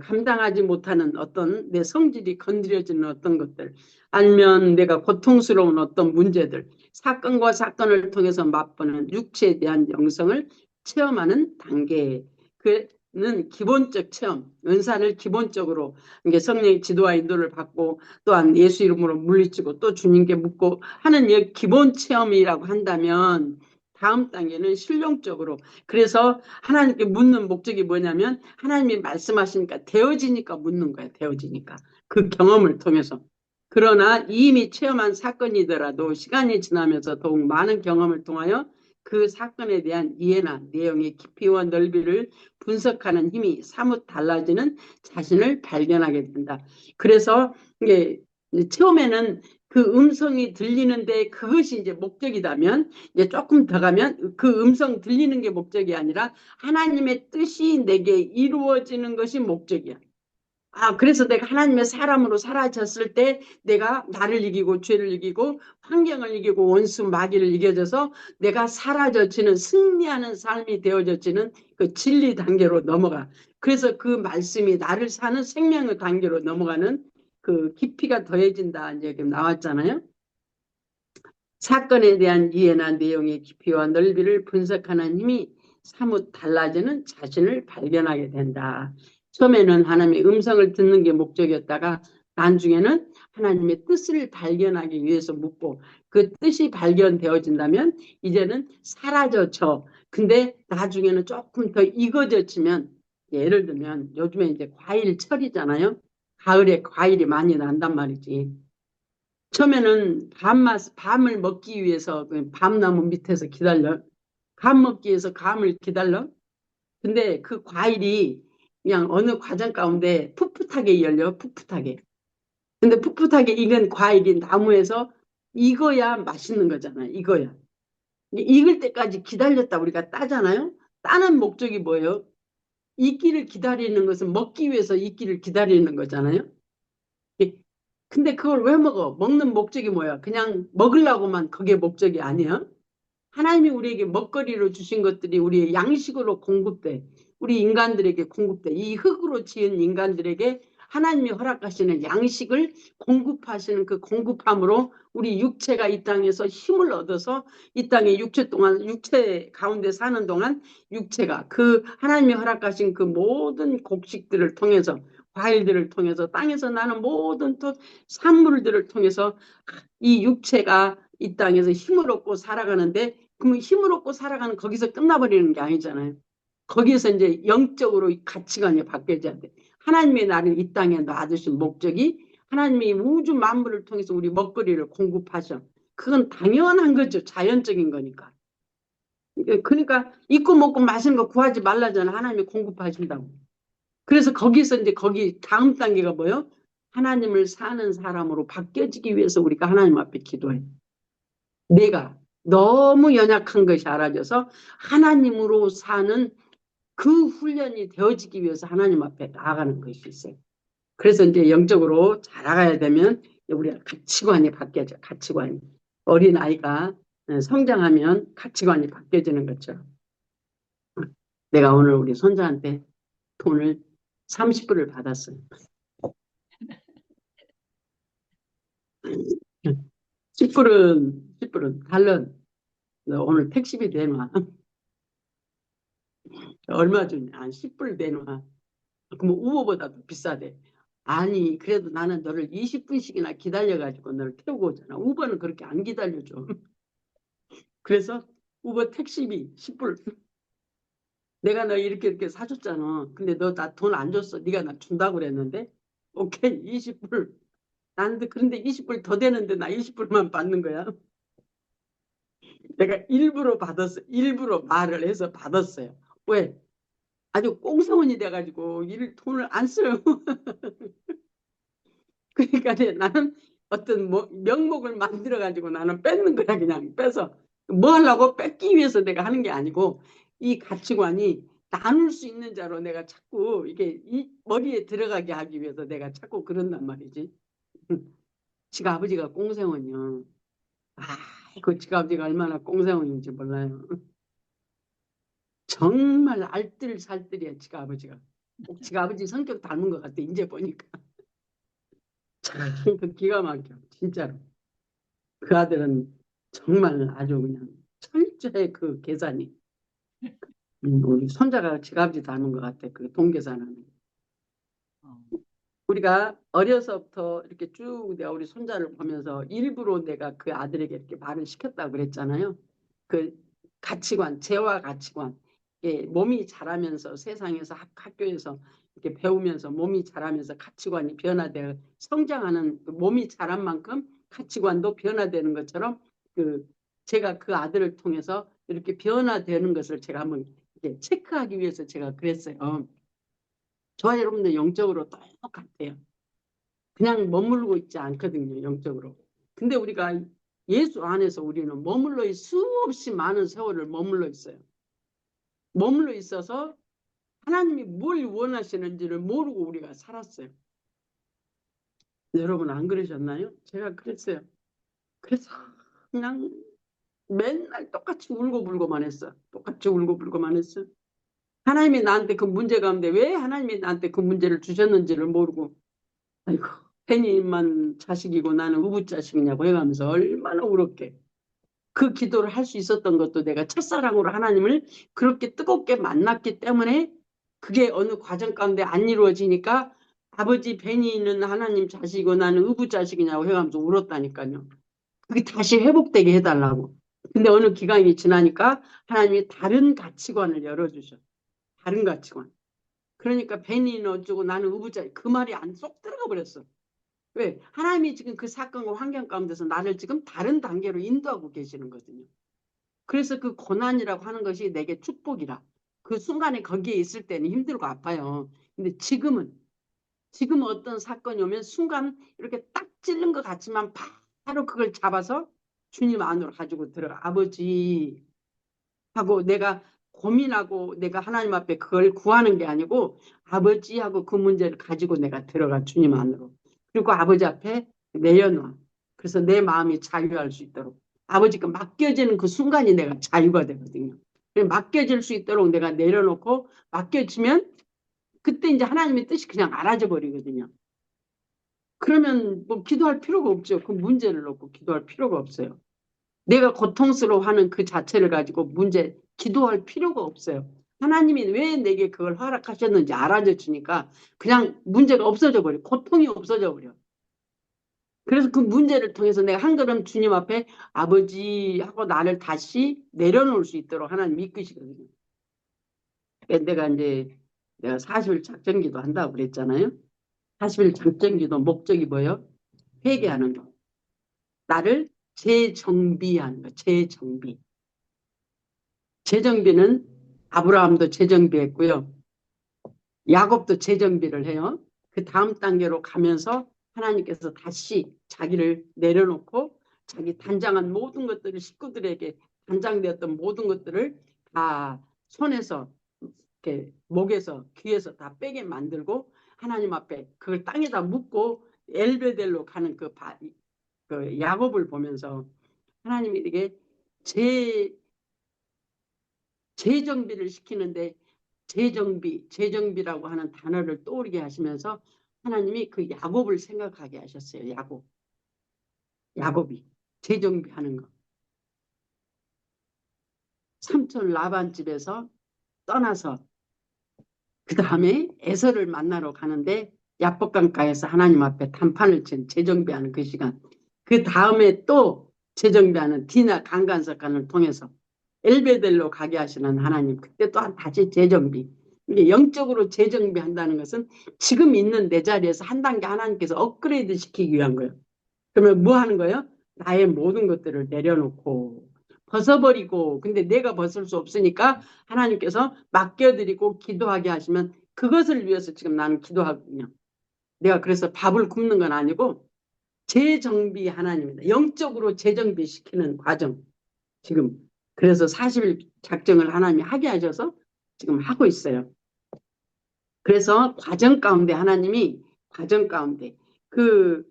감당하지 못하는 어떤 내 성질이 건드려지는 어떤 것들 아니면 내가 고통스러운 어떤 문제들 사건과 사건을 통해서 맛보는 육체에 대한 영성을 체험하는 단계 그는 기본적 체험, 은사를 기본적으로 이게 성령의 지도와 인도를 받고 또한 예수 이름으로 물리치고 또 주님께 묻고 하는 기본 체험이라고 한다면 다음 단계는 실용적으로 그래서 하나님께 묻는 목적이 뭐냐면 하나님이 말씀하시니까 되어지니까 묻는 거야. 되어지니까 그 경험을 통해서 그러나 이미 체험한 사건이더라도 시간이 지나면서 더욱 많은 경험을 통하여 그 사건에 대한 이해나 내용의 깊이와 넓이를 분석하는 힘이 사뭇 달라지는 자신을 발견하게 된다. 그래서 이게 처음에는 그 음성이 들리는데 그것이 이제 목적이다면 이제 조금 더 가면 그 음성 들리는 게 목적이 아니라 하나님의 뜻이 내게 이루어지는 것이 목적이야. 그래서 내가 하나님의 사람으로 사라졌을 때 내가 나를 이기고 죄를 이기고 환경을 이기고 원수 마귀를 이겨져서 내가 사라져지는 승리하는 삶이 되어져지는 그 진리 단계로 넘어가. 그래서 그 말씀이 나를 사는 생명의 단계로 넘어가는 그 깊이가 더해진다 이제 나왔잖아요. 사건에 대한 이해나 내용의 깊이와 넓이를 분석하는 힘이 사뭇 달라지는 자신을 발견하게 된다. 처음에는 하나님의 음성을 듣는 게 목적이었다가 나중에는 하나님의 뜻을 발견하기 위해서 묻고 그 뜻이 발견되어진다면 이제는 사라져져. 근데 나중에는 조금 더 익어져지면 예를 들면 요즘에 이제 과일철이잖아요. 가을에 과일이 많이 난단 말이지. 처음에는 밤을 먹기 위해서 그 밤나무 밑에서 기다려. 감 먹기 위해서 감을 기다려. 근데 그 과일이 그냥 어느 과정 가운데 풋풋하게 열려, 풋풋하게. 근데 풋풋하게 익은 과일이 나무에서 익어야 맛있는 거잖아요. 익어야. 익을 때까지 기다렸다 우리가 따잖아요. 따는 목적이 뭐예요? 익기를 기다리는 것은 먹기 위해서 익기를 기다리는 거잖아요. 근데 그걸 왜 먹어? 먹는 목적이 뭐야? 그냥 먹으려고만 그게 목적이 아니야. 하나님이 우리에게 먹거리로 주신 것들이 우리의 양식으로 공급돼. 우리 인간들에게 공급돼. 이 흙으로 지은 인간들에게 하나님이 허락하시는 양식을 공급하시는 그 공급함으로 우리 육체가 이 땅에서 힘을 얻어서 이 땅에 육체 가운데 사는 동안 육체가 그 하나님이 허락하신 그 모든 곡식들을 통해서 과일들을 통해서 땅에서 나는 모든 또 산물들을 통해서 이 육체가 이 땅에서 힘을 얻고 살아가는데 그러면 힘을 얻고 살아가는 거기서 끝나버리는 게 아니잖아요. 거기에서 이제 영적으로 가치관이 바뀌어져야 돼. 하나님의 나를 이 땅에 놔두신 목적이 하나님이 우주 만물을 통해서 우리 먹거리를 공급하셔. 그건 당연한 거죠. 자연적인 거니까. 그러니까 입고 먹고 마시는 거 구하지 말라잖아. 하나님이 공급하신다고. 그래서 거기서 이제 거기 다음 단계가 뭐예요? 하나님을 사는 사람으로 바뀌어지기 위해서 우리가 하나님 앞에 기도해. 내가 너무 연약한 것이 알아져서 하나님으로 사는 그 훈련이 되어지기 위해서 하나님 앞에 나아가는 것이 있어요. 그래서 이제 영적으로 자라가야 되면 우리가 가치관이 바뀌어져. 가치관이. 어린아이가 성장하면 가치관이 바뀌어지는 것처럼. 내가 오늘 우리 손자한테 돈을 30불을 받았어요. 10불은 달러. 너 오늘 택시비 내놔. 얼마 주냐? 10불 내놔. 그럼 우버보다 더 비싸대. 아니, 그래도 나는 너를 20분씩이나 기다려가지고 너를 태우고 오잖아. 우버는 그렇게 안 기다려줘. 그래서 우버 택시비 10불. 내가 너 이렇게 사줬잖아. 근데 너 나 돈 안 줬어. 네가 나 준다고 그랬는데. 오케이, 20불. 나한테 그런데 20불 더 되는데 나 20불만 받는 거야. 내가 일부러 받았어. 일부러 말을 해서 받았어요. 왜? 아주 꽁성원이 돼가지고 돈을 안 써요. 그러니까 나는 어떤 명목을 만들어가지고 나는 뺏는 거야. 그냥 빼서. 뭐 하려고 뺏기 위해서 내가 하는 게 아니고 이 가치관이 나눌 수 있는 자로 내가 자꾸 이게 이 머리에 들어가게 하기 위해서 내가 자꾸 그런단 말이지. 지가 아버지가 꽁생원이요. 그 지가 아버지가 얼마나 꽁생원인지 몰라요. 정말 알뜰살뜰이야 지가 아버지가. 꼭 지가 아버지 성격 닮은 것 같아 이제 보니까. 참 그 기가 막혀 진짜로. 그 아들은 정말 아주 그냥 철저히 그 계산이. 우리 손자가 지가 아버지 닮은 것 같아 그 동계산은. 우리가 어려서부터 이렇게 쭉 내가 우리 손자를 보면서 일부러 내가 그 아들에게 이렇게 말을 시켰다고 그랬잖아요. 그 가치관, 재화 가치관. 예, 몸이 자라면서 세상에서 학교에서 이렇게 배우면서 몸이 자라면서 가치관이 변화되어 성장하는 그 몸이 자란 만큼 가치관도 변화되는 것처럼 그 제가 그 아들을 통해서 이렇게 변화되는 것을 제가 한번 이렇게 체크하기 위해서 제가 그랬어요. 저와 여러분들 영적으로 똑같아요. 그냥 머물고 있지 않거든요, 영적으로. 근데 우리가 예수 안에서 우리는 머물러 수없이 많은 세월을 머물러 있어요. 머물러 있어서 하나님이 뭘 원하시는지를 모르고 우리가 살았어요. 여러분 안 그러셨나요? 제가 그랬어요. 그래서 그냥 맨날 똑같이 울고불고만 했어. 똑같이 울고불고만 했어. 하나님이 나한테 그 문제가 없는데 왜 하나님이 나한테 그 문제를 주셨는지를 모르고 아이고 팬이만 자식이고 나는 우부자식이냐고 해가면서 얼마나 울었게. 그 기도를 할 수 있었던 것도 내가 첫사랑으로 하나님을 그렇게 뜨겁게 만났기 때문에 그게 어느 과정 가운데 안 이루어지니까 아버지 벤이는 하나님 자식이고 나는 의부자식이냐고 해가면서 울었다니까요. 그게 다시 회복되게 해달라고. 근데 어느 기간이 지나니까 하나님이 다른 가치관을 열어주셔. 다른 가치관. 그러니까 벤이는 어쩌고 나는 의부자식. 그 말이 안 쏙 들어가 버렸어. 왜? 하나님이 지금 그 사건과 환경 가운데서 나를 지금 다른 단계로 인도하고 계시는 거거든요. 그래서 그 고난이라고 하는 것이 내게 축복이라. 그 순간에 거기에 있을 때는 힘들고 아파요. 근데 지금 어떤 사건이 오면 순간 이렇게 딱 찔른 것 같지만 바로 그걸 잡아서 주님 안으로 가지고 들어가. 아버지 하고 내가 고민하고 내가 하나님 앞에 그걸 구하는 게 아니고 아버지 하고 그 문제를 가지고 내가 들어가 주님 안으로. 그리고 아버지 앞에 내려놔. 그래서 내 마음이 자유할 수 있도록. 아버지께 맡겨지는 그 순간이 내가 자유가 되거든요. 맡겨질 수 있도록 내가 내려놓고 맡겨지면 그때 이제 하나님의 뜻이 그냥 알아져 버리거든요. 그러면 뭐 기도할 필요가 없죠. 그 문제를 놓고 기도할 필요가 없어요. 내가 고통스러워하는 그 자체를 가지고 기도할 필요가 없어요. 하나님이 왜 내게 그걸 허락하셨는지 알아져 주니까 그냥 문제가 없어져 버려. 고통이 없어져 버려. 그래서 그 문제를 통해서 내가 한 걸음 주님 앞에 아버지 하고 나를 다시 내려놓을 수 있도록 하나님 이끄시거든요. 내가 40일 작정기도 한다고 그랬잖아요. 40일 작정기도 목적이 뭐예요? 회개하는 거. 나를 재정비하는 거. 재정비. 재정비는 아브라함도 재정비했고요. 야곱도 재정비를 해요. 그 다음 단계로 가면서 하나님께서 다시 자기를 내려놓고 자기 단장한 모든 것들을 식구들에게 단장되었던 모든 것들을 다 손에서 이렇게 목에서 귀에서 다 빼게 만들고 하나님 앞에 그걸 땅에다 묻고 엘베델로 가는 그 야곱을 보면서 하나님이 이게 재정비를 시키는데 재정비라고 하는 단어를 떠오르게 하시면서 하나님이 그 야곱을 생각하게 하셨어요. 야곱이 재정비하는 거. 삼촌 라반 집에서 떠나서 그 다음에 에서를 만나러 가는데 야복강가에서 하나님 앞에 단판을 친 재정비하는 그 시간. 그 다음에 또 재정비하는 디나 강간사건을 통해서 엘베델로 가게 하시는 하나님. 그때 또 다시 재정비. 이게 영적으로 재정비한다는 것은 지금 있는 내 자리에서 한 단계 하나님께서 업그레이드 시키기 위한 거예요. 그러면 뭐 하는 거예요? 나의 모든 것들을 내려놓고 벗어버리고 근데 내가 벗을 수 없으니까 하나님께서 맡겨드리고 기도하게 하시면 그것을 위해서 지금 나는 기도하거든요. 내가 그래서 밥을 굶는 건 아니고 재정비 하나님입니다. 영적으로 재정비시키는 과정. 지금 그래서 40일 작정을 하나님이 하게 하셔서 지금 하고 있어요. 그래서 과정 가운데 하나님이 과정 가운데 그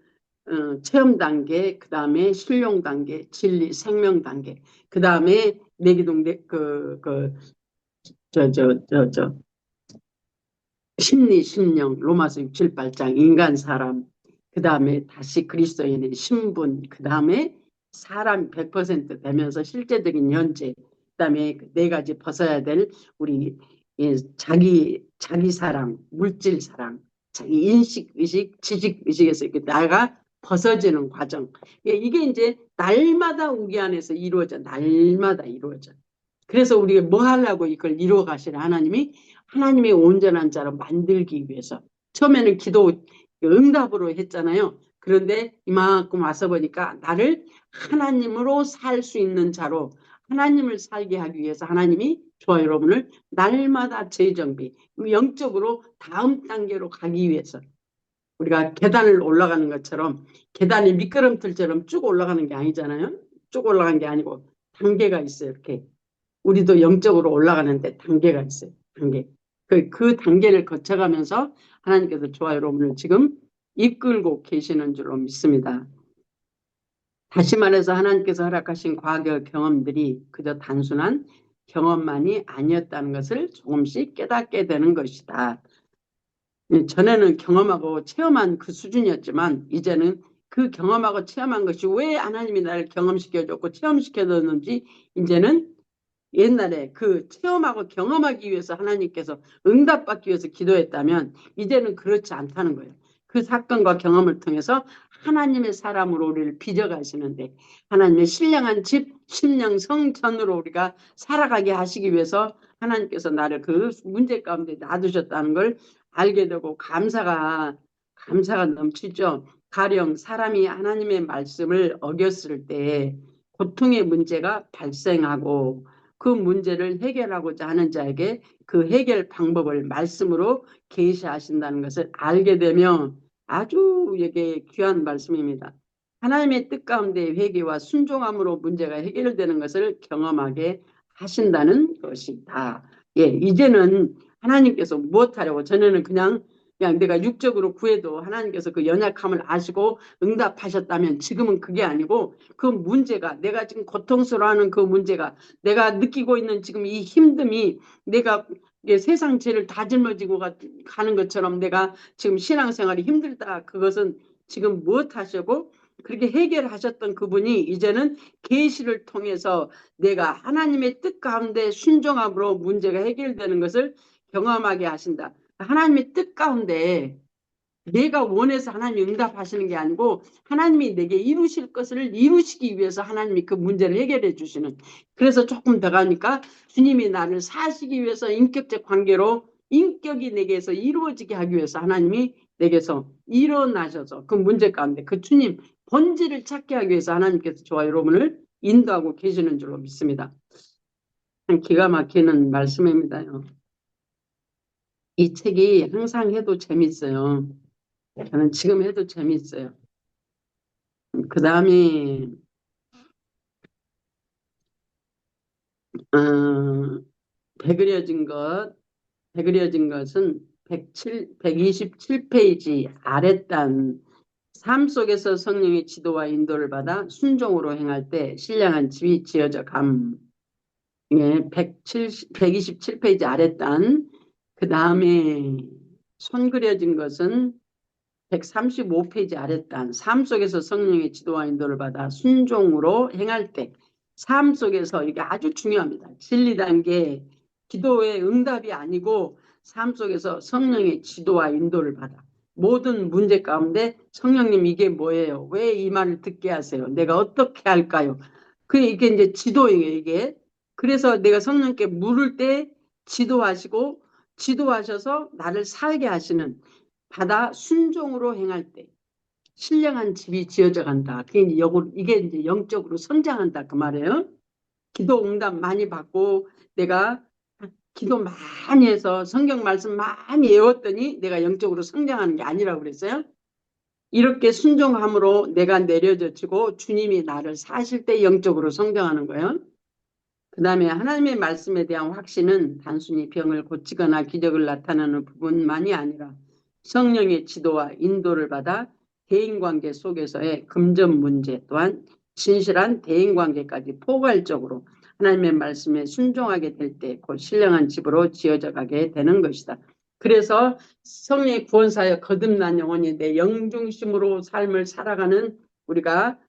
체험 단계, 그 다음에 실용 단계, 진리, 생명 단계, 그 다음에 내기동 심리, 심령, 로마서 6, 7, 8장 인간 사람, 그 다음에 다시 그리스도인의 신분, 그 다음에 사람 100% 되면서 실제적인 현재, 그 다음에 네 가지 벗어야 될 우리 자기 사랑, 물질 사랑, 자기 인식, 의식, 지식, 의식에서 이렇게 나가 벗어지는 과정. 이게 이제 날마다 우리 안에서 이루어져, 날마다 이루어져. 그래서 우리가 뭐 하려고 이걸 이루어 가시는 하나님이 하나님의 온전한 자로 만들기 위해서 처음에는 기도 응답으로 했잖아요. 그런데 이만큼 와서 보니까 나를 하나님으로 살 수 있는 자로 하나님을 살게 하기 위해서 하나님이 저와 여러분을 날마다 재정비 영적으로 다음 단계로 가기 위해서 우리가 계단을 올라가는 것처럼 계단이 미끄럼틀처럼 쭉 올라가는 게 아니잖아요. 쭉 올라간 게 아니고 단계가 있어요. 이렇게 우리도 영적으로 올라가는데 단계가 있어요. 단계. 그 단계를 거쳐가면서 하나님께서 저와 여러분을 지금 이끌고 계시는 줄로 믿습니다. 다시 말해서 하나님께서 허락하신 과거 경험들이 그저 단순한 경험만이 아니었다는 것을 조금씩 깨닫게 되는 것이다. 전에는 경험하고 체험한 그 수준이었지만 이제는 그 경험하고 체험한 것이 왜 하나님이 나를 경험시켜줬고 체험시켜줬는지 이제는 옛날에 그 체험하고 경험하기 위해서 하나님께서 응답받기 위해서 기도했다면 이제는 그렇지 않다는 거예요. 그 사건과 경험을 통해서 하나님의 사람으로 우리를 빚어가시는데 하나님의 신령한 집, 신령 성전으로 우리가 살아가게 하시기 위해서 하나님께서 나를 그 문제 가운데 놔두셨다는 걸 알게 되고 감사가 넘치죠. 가령 사람이 하나님의 말씀을 어겼을 때 고통의 문제가 발생하고 그 문제를 해결하고자 하는 자에게 그 해결 방법을 말씀으로 계시하신다는 것을 알게 되면 아주 이게 귀한 말씀입니다. 하나님의 뜻 가운데 회개와 순종함으로 문제가 해결되는 것을 경험하게 하신다는 것이다. 예, 이제는 하나님께서 무엇하려고 전에는 그냥 내가 육적으로 구해도 하나님께서 그 연약함을 아시고 응답하셨다면 지금은 그게 아니고 그 문제가 내가 지금 고통스러워하는 그 문제가 내가 느끼고 있는 지금 이 힘듦이 내가 세상 죄를 다 짊어지고 가는 것처럼 내가 지금 신앙생활이 힘들다. 그것은 지금 무엇 하시고 그렇게 해결하셨던 그분이 이제는 계시를 통해서 내가 하나님의 뜻 가운데 순종함으로 문제가 해결되는 것을 경험하게 하신다. 하나님의 뜻 가운데 내가 원해서 하나님이 응답하시는 게 아니고 하나님이 내게 이루실 것을 이루시기 위해서 하나님이 그 문제를 해결해 주시는. 그래서 조금 더 가니까 주님이 나를 사시기 위해서 인격적 관계로 인격이 내게서 이루어지게 하기 위해서 하나님이 내게서 일어나셔서 그 문제 가운데 그 주님 본질을 찾게 하기 위해서 하나님께서 저와 여러분을 인도하고 계시는 줄로 믿습니다. 기가 막히는 말씀입니다요. 이 책이 항상 해도 재밌어요. 저는 지금 해도 재밌어요. 그 다음에 어, 배그려진 것, 배그려진 것은 127페이지 아랫단 삶 속에서 성령의 지도와 인도를 받아 순종으로 행할 때 신령한 집이 지어져 감. 예, 127페이지 아랫단. 그 다음에 손 그려진 것은 135페이지 아랫단. 삶 속에서 성령의 지도와 인도를 받아 순종으로 행할 때. 삶 속에서 이게 아주 중요합니다. 진리 단계, 기도의 응답이 아니고 삶 속에서 성령의 지도와 인도를 받아. 모든 문제 가운데 성령님 이게 뭐예요? 왜 이 말을 듣게 하세요? 내가 어떻게 할까요? 이게 이제 지도예요, 이게. 그래서 내가 성령께 물을 때 지도하시고 지도하셔서 나를 살게 하시는 받아 순종으로 행할 때 신령한 집이 지어져 간다. 이게 이제 영적으로 성장한다 그 말이에요. 기도 응답 많이 받고 내가 기도 많이 해서 성경 말씀 많이 외웠더니 내가 영적으로 성장하는 게 아니라고 그랬어요. 이렇게 순종함으로 내가 내려져지고 주님이 나를 사실 때 영적으로 성장하는 거예요. 그 다음에 하나님의 말씀에 대한 확신은 단순히 병을 고치거나 기적을 나타내는 부분만이 아니라 성령의 지도와 인도를 받아 대인관계 속에서의 금전 문제 또한 진실한 대인관계까지 포괄적으로 하나님의 말씀에 순종하게 될 때 곧 신령한 집으로 지어져 가게 되는 것이다. 그래서 성령의 구원사역 거듭난 영혼이 내 영중심으로 삶을 살아가는 우리가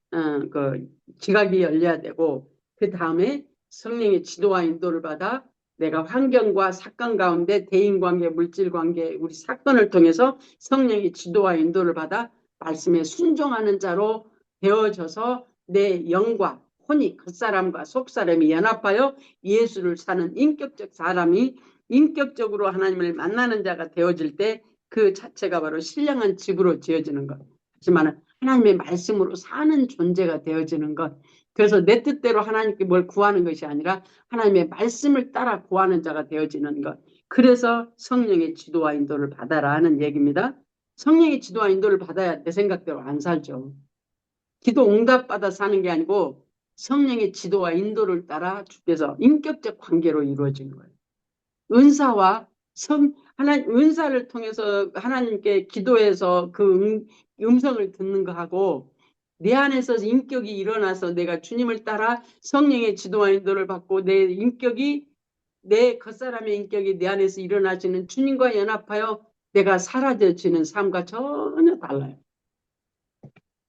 지각이 열려야 되고 그 다음에 성령의 지도와 인도를 받아 내가 환경과 사건 가운데 대인관계, 물질관계, 우리 사건을 통해서 성령의 지도와 인도를 받아 말씀에 순종하는 자로 되어져서 내 영과 혼이 겉사람과 속사람이 연합하여 예수를 사는 인격적 사람이 인격적으로 하나님을 만나는 자가 되어질 때 그 자체가 바로 신령한 집으로 지어지는 것. 하지만 하나님의 말씀으로 사는 존재가 되어지는 것. 그래서 내 뜻대로 하나님께 뭘 구하는 것이 아니라 하나님의 말씀을 따라 구하는 자가 되어지는 것. 그래서 성령의 지도와 인도를 받아라 하는 얘기입니다. 성령의 지도와 인도를 받아야 내 생각대로 안 살죠. 기도 응답받아 사는 게 아니고 성령의 지도와 인도를 따라 주께서 인격적 관계로 이루어진 거예요. 은사와 은사를 통해서 하나님께 기도해서 그 음성을 듣는 거하고 내 안에서 인격이 일어나서 내가 주님을 따라 성령의 지도와 인도를 받고 내 인격이 내 겉사람의 인격이 내 안에서 일어나지는 주님과 연합하여 내가 사라져지는 삶과 전혀 달라요.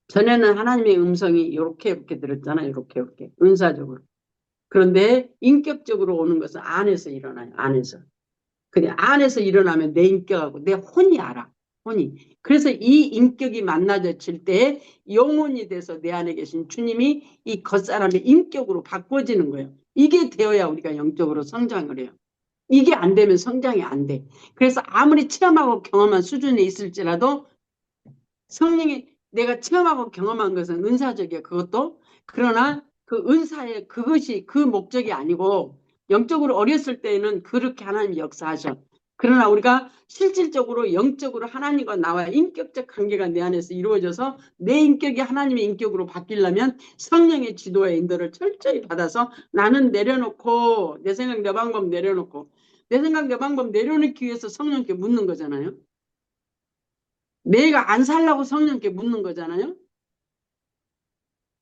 전에는 하나님의 음성이 이렇게 들었잖아요. 이렇게 은사적으로. 그런데 인격적으로 오는 것은 안에서 일어나요. 안에서. 그냥 안에서 일어나면 내 인격하고 내 혼이 알아. 혼이. 그래서 이 인격이 만나질 때 영혼이 돼서 내 안에 계신 주님이 이 겉사람의 인격으로 바꿔지는 거예요. 이게 되어야 우리가 영적으로 성장을 해요. 이게 안 되면 성장이 안 돼. 그래서 아무리 체험하고 경험한 수준에 있을지라도 성령이 내가 체험하고 경험한 것은 은사적이야. 그것도. 그러나 그 은사의 그것이 그 목적이 아니고 영적으로 어렸을 때에는 그렇게 하나님이 역사하셔. 그러나 우리가 실질적으로 영적으로 하나님과 나와 인격적 관계가 내 안에서 이루어져서 내 인격이 하나님의 인격으로 바뀌려면 성령의 지도와 인도를 철저히 받아서 나는 내려놓고 내 생각 내 방법 내려놓고 내 생각 내 방법 내려놓기 위해서 성령께 묻는 거잖아요. 내가 안 살라고 성령께 묻는 거잖아요.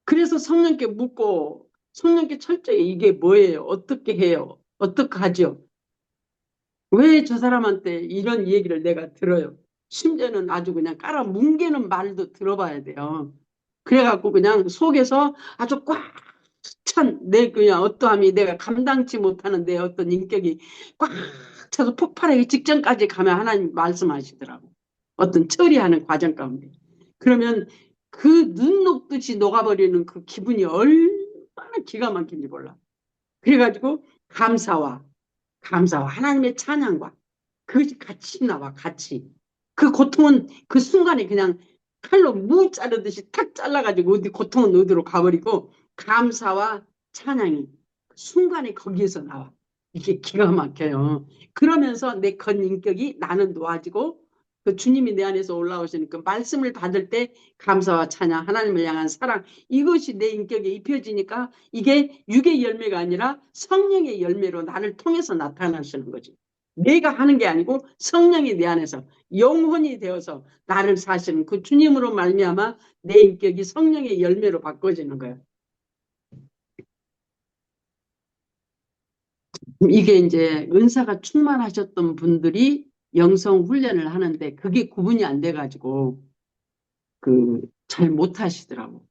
그래서 성령께 묻고 성령께 철저히 이게 뭐예요? 어떻게 해요? 어떻게 하죠? 왜 저 사람한테 이런 얘기를 내가 들어요? 심지어는 아주 그냥 깔아뭉개는 말도 들어봐야 돼요. 그래갖고 그냥 속에서 아주 꽉 찬 내 그냥 어떠함이 내가 감당치 못하는 내 어떤 인격이 꽉 차서 폭발하기 직전까지 가면 하나님 말씀하시더라고. 어떤 처리하는 과정 가운데. 그러면 그 눈 녹듯이 녹아버리는 그 기분이 얼마나 기가 막힌지 몰라. 그래가지고 감사와 하나님의 찬양과 그것이 같이 나와 같이. 그 고통은 그 순간에 그냥 칼로 무 자르듯이 탁 잘라가지고 어디 고통은 어디로 가버리고 감사와 찬양이 순간에 거기에서 나와. 이게 기가 막혀요. 그러면서 내 건 인격이 나는 놓아지고 그 주님이 내 안에서 올라오시니까 말씀을 받을 때 감사와 찬양, 하나님을 향한 사랑, 이것이 내 인격에 입혀지니까 이게 육의 열매가 아니라 성령의 열매로 나를 통해서 나타나시는 거지. 내가 하는 게 아니고 성령이 내 안에서 영혼이 되어서 나를 사시는 그 주님으로 말미암아 내 인격이 성령의 열매로 바꿔지는 거야. 이게 이제 은사가 충만하셨던 분들이 영성 훈련을 하는데 그게 구분이 안 돼가지고 잘 못하시더라고.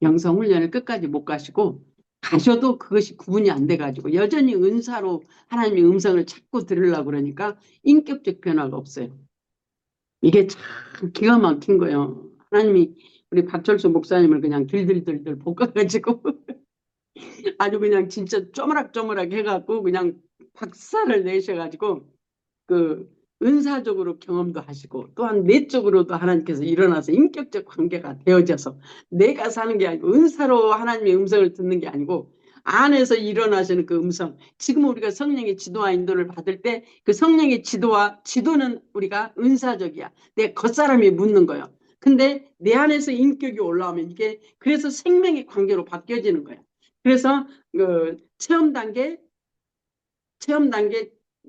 영성 훈련을 끝까지 못 가시고 가셔도 그것이 구분이 안 돼가지고 여전히 은사로 하나님의 음성을 자꾸 들으려고 그러니까 인격적 변화가 없어요. 이게 참 기가 막힌 거예요. 하나님이 우리 박철수 목사님을 그냥 들들들들 볶아가지고 아주 그냥 진짜 쪼무락쪼무락 해갖고 그냥 박살을 내셔가지고 그 은사적으로 경험도 하시고 또한 내적으로도 하나님께서 일어나서 인격적 관계가 되어져서 내가 사는 게 아니고 은사로 하나님의 음성을 듣는 게 아니고 안에서 일어나시는 그 음성. 지금 우리가 성령의 지도와 인도를 받을 때 그 성령의 지도는 우리가 은사적이야. 내 겉사람이 묻는 거예요. 근데 내 안에서 인격이 올라오면 이게 그래서 생명의 관계로 바뀌어지는 거야. 그래서 그 체험 단계,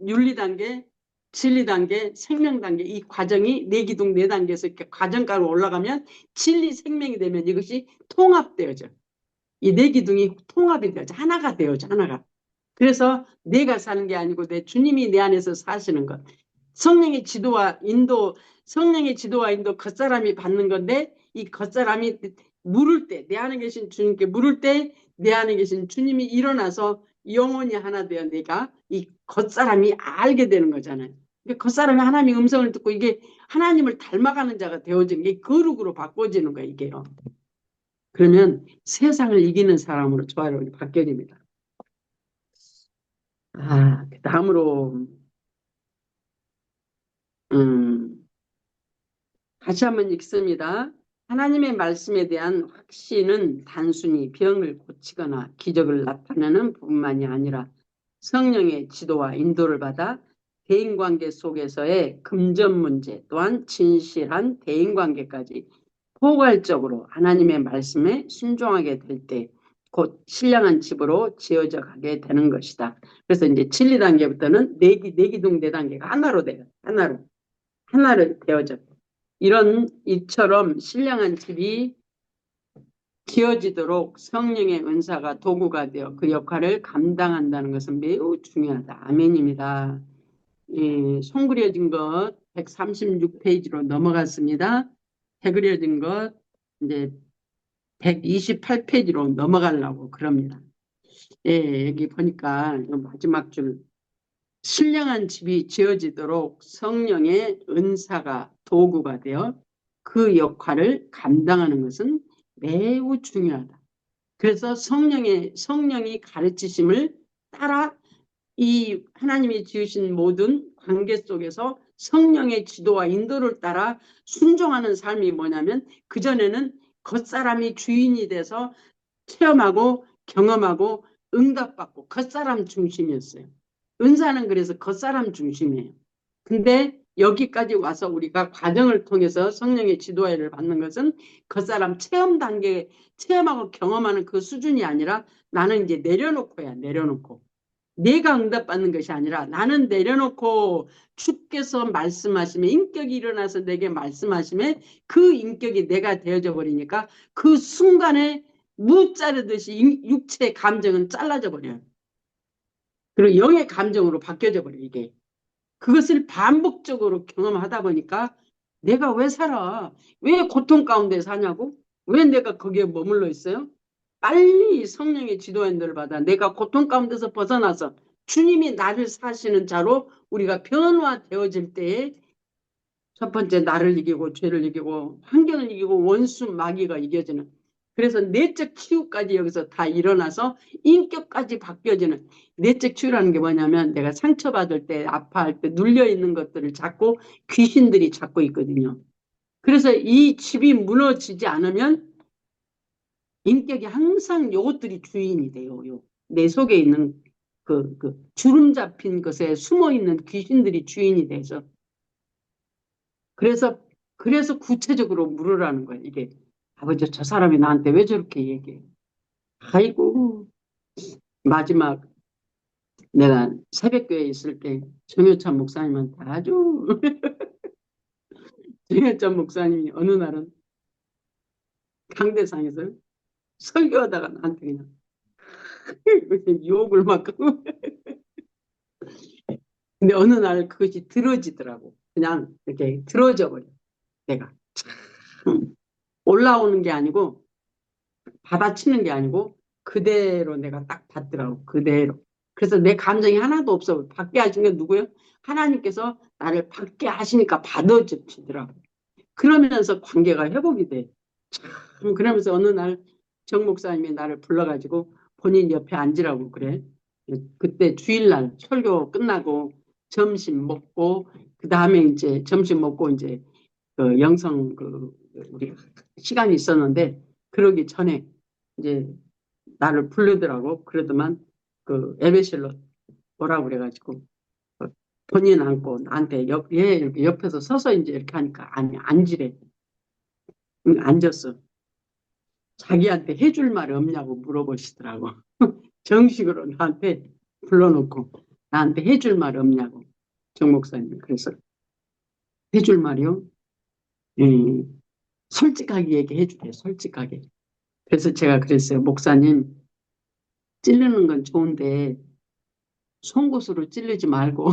윤리 단계, 진리 단계, 생명 단계 이 과정이 네 기둥 네 단계에서 이렇게 과정가로 올라가면 진리 생명이 되면 이것이 통합되어져. 이 네 기둥이 통합이 되어져. 하나가 되어져. 하나가. 그래서 내가 사는 게 아니고 내 주님이 내 안에서 사시는 것. 성령의 지도와 인도 겉사람이 받는 건데 이 겉사람이 물을 때, 내 안에 계신 주님께 물을 때 내 안에 계신 주님이 일어나서 영혼이 하나 되어 내가 이 겉사람이 알게 되는 거잖아요. 겉사람이 하나님의 음성을 듣고 이게 하나님을 닮아가는 자가 되어지는 게 거룩으로 바꿔지는 거예요, 이게요. 그러면 세상을 이기는 사람으로 저와 바뀌어집니다. 그 다음으로 다시 한번 읽습니다. 하나님의 말씀에 대한 확신은 단순히 병을 고치거나 기적을 나타내는 부분만이 아니라 성령의 지도와 인도를 받아 대인관계 속에서의 금전 문제 또한 진실한 대인관계까지 포괄적으로 하나님의 말씀에 순종하게 될 때 곧 신령한 집으로 지어져 가게 되는 것이다. 그래서 이제 7, 2단계부터는 네 기둥 네 단계가 하나로 돼요. 하나로 되어져. 이처럼 신령한 집이 지어지도록 성령의 은사가 도구가 되어 그 역할을 감당한다는 것은 매우 중요하다. 아멘입니다. 손 그려진 것 136페이지로 넘어갔습니다. 해 그려진 것 이제 128페이지로 넘어가려고 그럽니다. 여기 보니까 마지막 줄 신령한 집이 지어지도록 성령의 은사가 도구가 되어 그 역할을 감당하는 것은 매우 중요하다. 그래서 성령이 가르치심을 따라 이 하나님이 지으신 모든 관계 속에서 성령의 지도와 인도를 따라 순종하는 삶이 뭐냐면 그전에는 겉사람이 주인이 돼서 체험하고 경험하고 응답받고 겉사람 중심이었어요. 은사는 그래서 겉사람 중심이에요. 근데 여기까지 와서 우리가 과정을 통해서 성령의 지도를 받는 것은 겉사람 체험 단계, 체험하고 경험하는 그 수준이 아니라 나는 이제 내려놓고. 내가 응답받는 것이 아니라 나는 내려놓고 주께서 말씀하시면 인격이 일어나서 내게 말씀하시면 그 인격이 내가 되어져 버리니까 그 순간에 무 자르듯이 육체의 감정은 잘라져 버려요. 그리고 영의 감정으로 바뀌어져 버려요. 이게. 그것을 반복적으로 경험하다 보니까 내가 왜 살아? 왜 고통 가운데 사냐고? 왜 내가 거기에 머물러 있어요? 빨리 성령의 지도 인도를 받아 내가 고통 가운데서 벗어나서 주님이 나를 사시는 자로 우리가 변화되어질 때에 첫 번째 나를 이기고 죄를 이기고 환경을 이기고 원수 마귀가 이겨지는 그래서 내적 치유까지 여기서 다 일어나서 인격까지 바뀌어지는 내적 치유라는 게 뭐냐면 내가 상처받을 때 아파할 때 눌려있는 것들을 잡고 귀신들이 잡고 있거든요. 그래서 이 집이 무너지지 않으면 인격이 항상 요것들이 주인이 돼요. 내 속에 있는 그 주름 잡힌 것에 숨어 있는 귀신들이 주인이 되죠. 그래서 구체적으로 물으라는 거야. 이게 아버지 저 사람이 나한테 왜 저렇게 얘기해? 아이고 마지막 내가 새벽교회에 있을 때 정효찬 목사님한테 아주 정효찬 목사님이 어느 날은 강대상에서 설교하다가 나한테 그냥 욕을 막 하고 근데 어느 날 그것이 들어지더라고. 그냥 이렇게 들어져 버려. 내가 올라오는 게 아니고 받아치는 게 아니고 그대로 내가 딱 받더라고. 그대로. 그래서 내 감정이 하나도 없어. 받게 하신 게 누구예요? 하나님께서 나를 받게 하시니까 받아주시더라고. 그러면서 관계가 회복이 돼. 참, 그러면서 어느 날 정 목사님이 나를 불러가지고 본인 옆에 앉으라고 그래. 그때 주일날 설교 끝나고 점심 먹고 그 다음에 이제 점심 먹고 이제 그 영성 우리 시간이 있었는데 그러기 전에 이제 나를 부르더라고. 그러더만 그 에베실로 오라고 그래가지고 본인 앉고 나한테 얘 이렇게 옆에서 서서 이제 이렇게 하니까 아니 앉으래. 응, 앉았어. 자기한테 해줄 말 없냐고 물어보시더라고. 정식으로 나한테 불러놓고 나한테 해줄 말 없냐고 정 목사님. 그래서 해줄 말이요. 솔직하게 얘기해 주래. 솔직하게. 그래서 제가 그랬어요. 목사님 찌르는 건 좋은데 송곳으로 찌르지 말고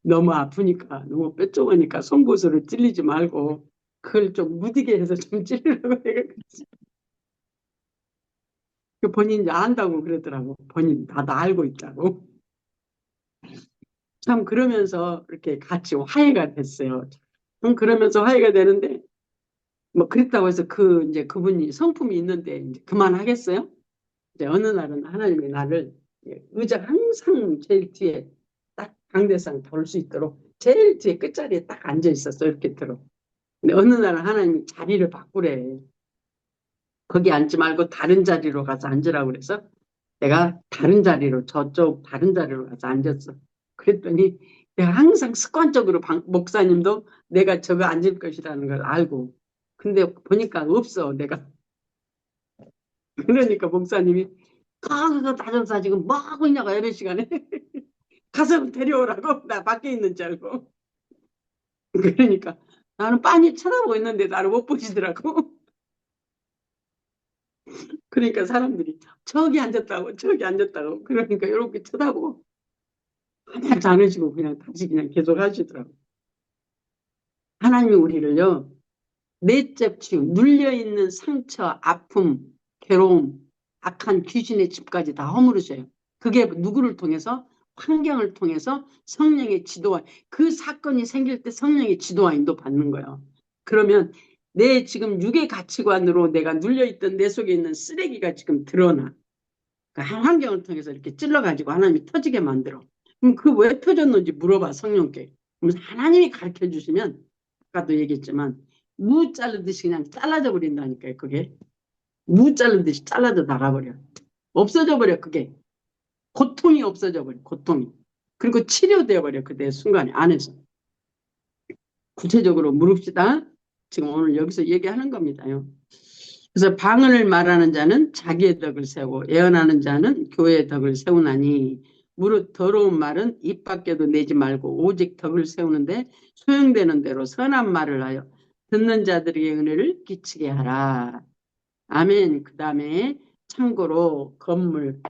너무 아프니까 너무 뼈조으니까 송곳으로 찔리지 말고 그걸 좀 무디게 해서 좀 찌르라고 내가 그랬지. 그 본인이 안다고 그러더라고. 본인 다 알고 있다고. 참 그러면서 이렇게 같이 화해가 됐어요. 그러면서 화해가 되는데 뭐 그랬다고 해서 그 이제 그분이 성품이 있는데 이제 그만하겠어요? 이제 어느 날은 하나님이 나를 의자 항상 제일 뒤에 딱 강대상 돌 수 있도록 제일 뒤에 끝자리에 딱 앉아 있었어 이렇게 들어. 근데 어느 날은 하나님이 자리를 바꾸래. 거기 앉지 말고 다른 자리로 가서 앉으라고 그래서 내가 다른 자리로 저쪽 다른 자리로 가서 앉았어. 그랬더니 내가 항상 습관적으로 목사님도 내가 저거 앉을 것이라는 걸 알고 근데 보니까 없어 내가. 그러니까 목사님이 그거 다정사 지금 뭐 하고 있냐고 예배 시간에 가서 데려오라고 나 밖에 있는 줄 알고. 그러니까 나는 빤히 쳐다보고 있는데 나를 못 보시더라고. 그러니까 사람들이 저기 앉았다고 그러니까 이렇게 쳐다보고 하나도 안 하시고 그냥 다시 그냥 계속 하시더라고. 하나님이 우리를요 넷째 치유 눌려있는 상처 아픔 괴로움 악한 귀신의 집까지 다 허물으셔요. 그게 누구를 통해서 환경을 통해서 성령의 지도와 그 사건이 생길 때 성령의 지도와 인도 받는 거예요. 그러면 내 지금 육의 가치관으로 내가 눌려있던 내 속에 있는 쓰레기가 지금 드러나. 그러니까 한 환경을 통해서 이렇게 찔러가지고 하나님이 터지게 만들어. 그럼 그 왜 터졌는지 물어봐 성령께. 그럼 하나님이 가르쳐 주시면 아까도 얘기했지만 무 자르듯이 그냥 잘라져 버린다니까요. 그게 무 자르듯이 잘라져 나가버려. 없어져 버려 그게. 고통이 없어져 버려. 고통이. 그리고 치료되어 버려. 그때 순간에 안에서. 구체적으로 물읍시다. 지금 오늘 여기서 얘기하는 겁니다요. 그래서 방언을 말하는 자는 자기의 덕을 세우고 예언하는 자는 교회의 덕을 세우나니 무릇 더러운 말은 입 밖에도 내지 말고 오직 덕을 세우는데 소용되는 대로 선한 말을 하여 듣는 자들에게 은혜를 끼치게 하라. 아멘. 그 다음에 참고로 건물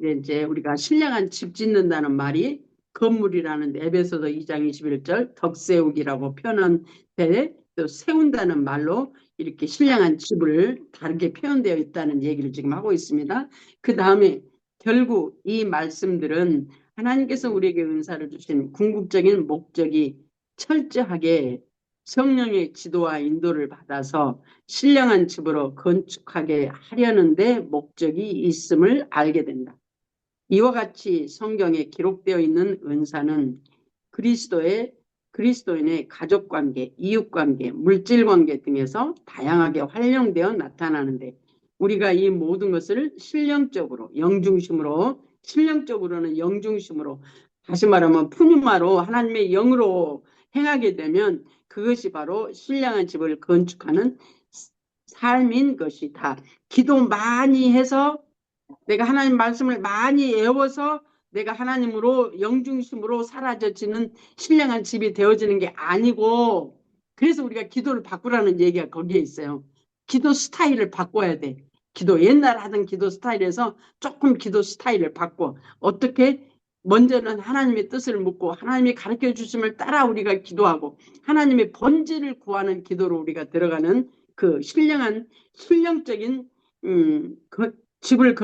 이제 우리가 신령한 집 짓는다는 말이 건물이라는 에베소서 2장 21절 덕세우기라고 표현한데 또 세운다는 말로 이렇게 신령한 집을 다르게 표현되어 있다는 얘기를 지금 하고 있습니다. 그 다음에 결국 이 말씀들은 하나님께서 우리에게 은사를 주신 궁극적인 목적이 철저하게 성령의 지도와 인도를 받아서 신령한 집으로 건축하게 하려는데 목적이 있음을 알게 된다. 이와 같이 성경에 기록되어 있는 은사는 그리스도인의 가족관계, 이웃관계, 물질관계 등에서 다양하게 활용되어 나타나는데 우리가 이 모든 것을 신령적으로 신령적으로는 영중심으로 다시 말하면 푸뉴마로 하나님의 영으로 행하게 되면 그것이 바로 신령한 집을 건축하는 삶인 것이다. 기도 많이 해서 내가 하나님 말씀을 많이 외워서 내가 하나님으로 영중심으로 사라져지는 신령한 집이 되어지는 게 아니고, 그래서 우리가 기도를 바꾸라는 얘기가 거기에 있어요. 기도 스타일을 바꿔야 돼. 기도 옛날 하던 기도 스타일에서 조금 기도 스타일을 바꿔. 어떻게? 먼저는 하나님의 뜻을 묻고 하나님이 가르쳐 주심을 따라 우리가 기도하고 하나님의 본질을 구하는 기도로 우리가 들어가는 그 신령한 신령적인 그 집을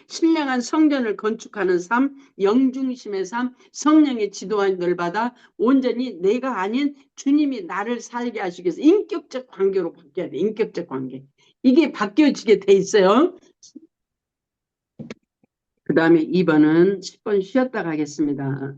신령한 성전을 건축하는 삶, 영중심의 삶, 성령의 지도하심을 받아 온전히 내가 아닌 주님이 나를 살게 하시기 위해서 인격적 관계로 바뀌어야 돼. 인격적 관계. 이게 바뀌어지게 돼 있어요. 그 다음에 2번은 10번 쉬었다 가겠습니다.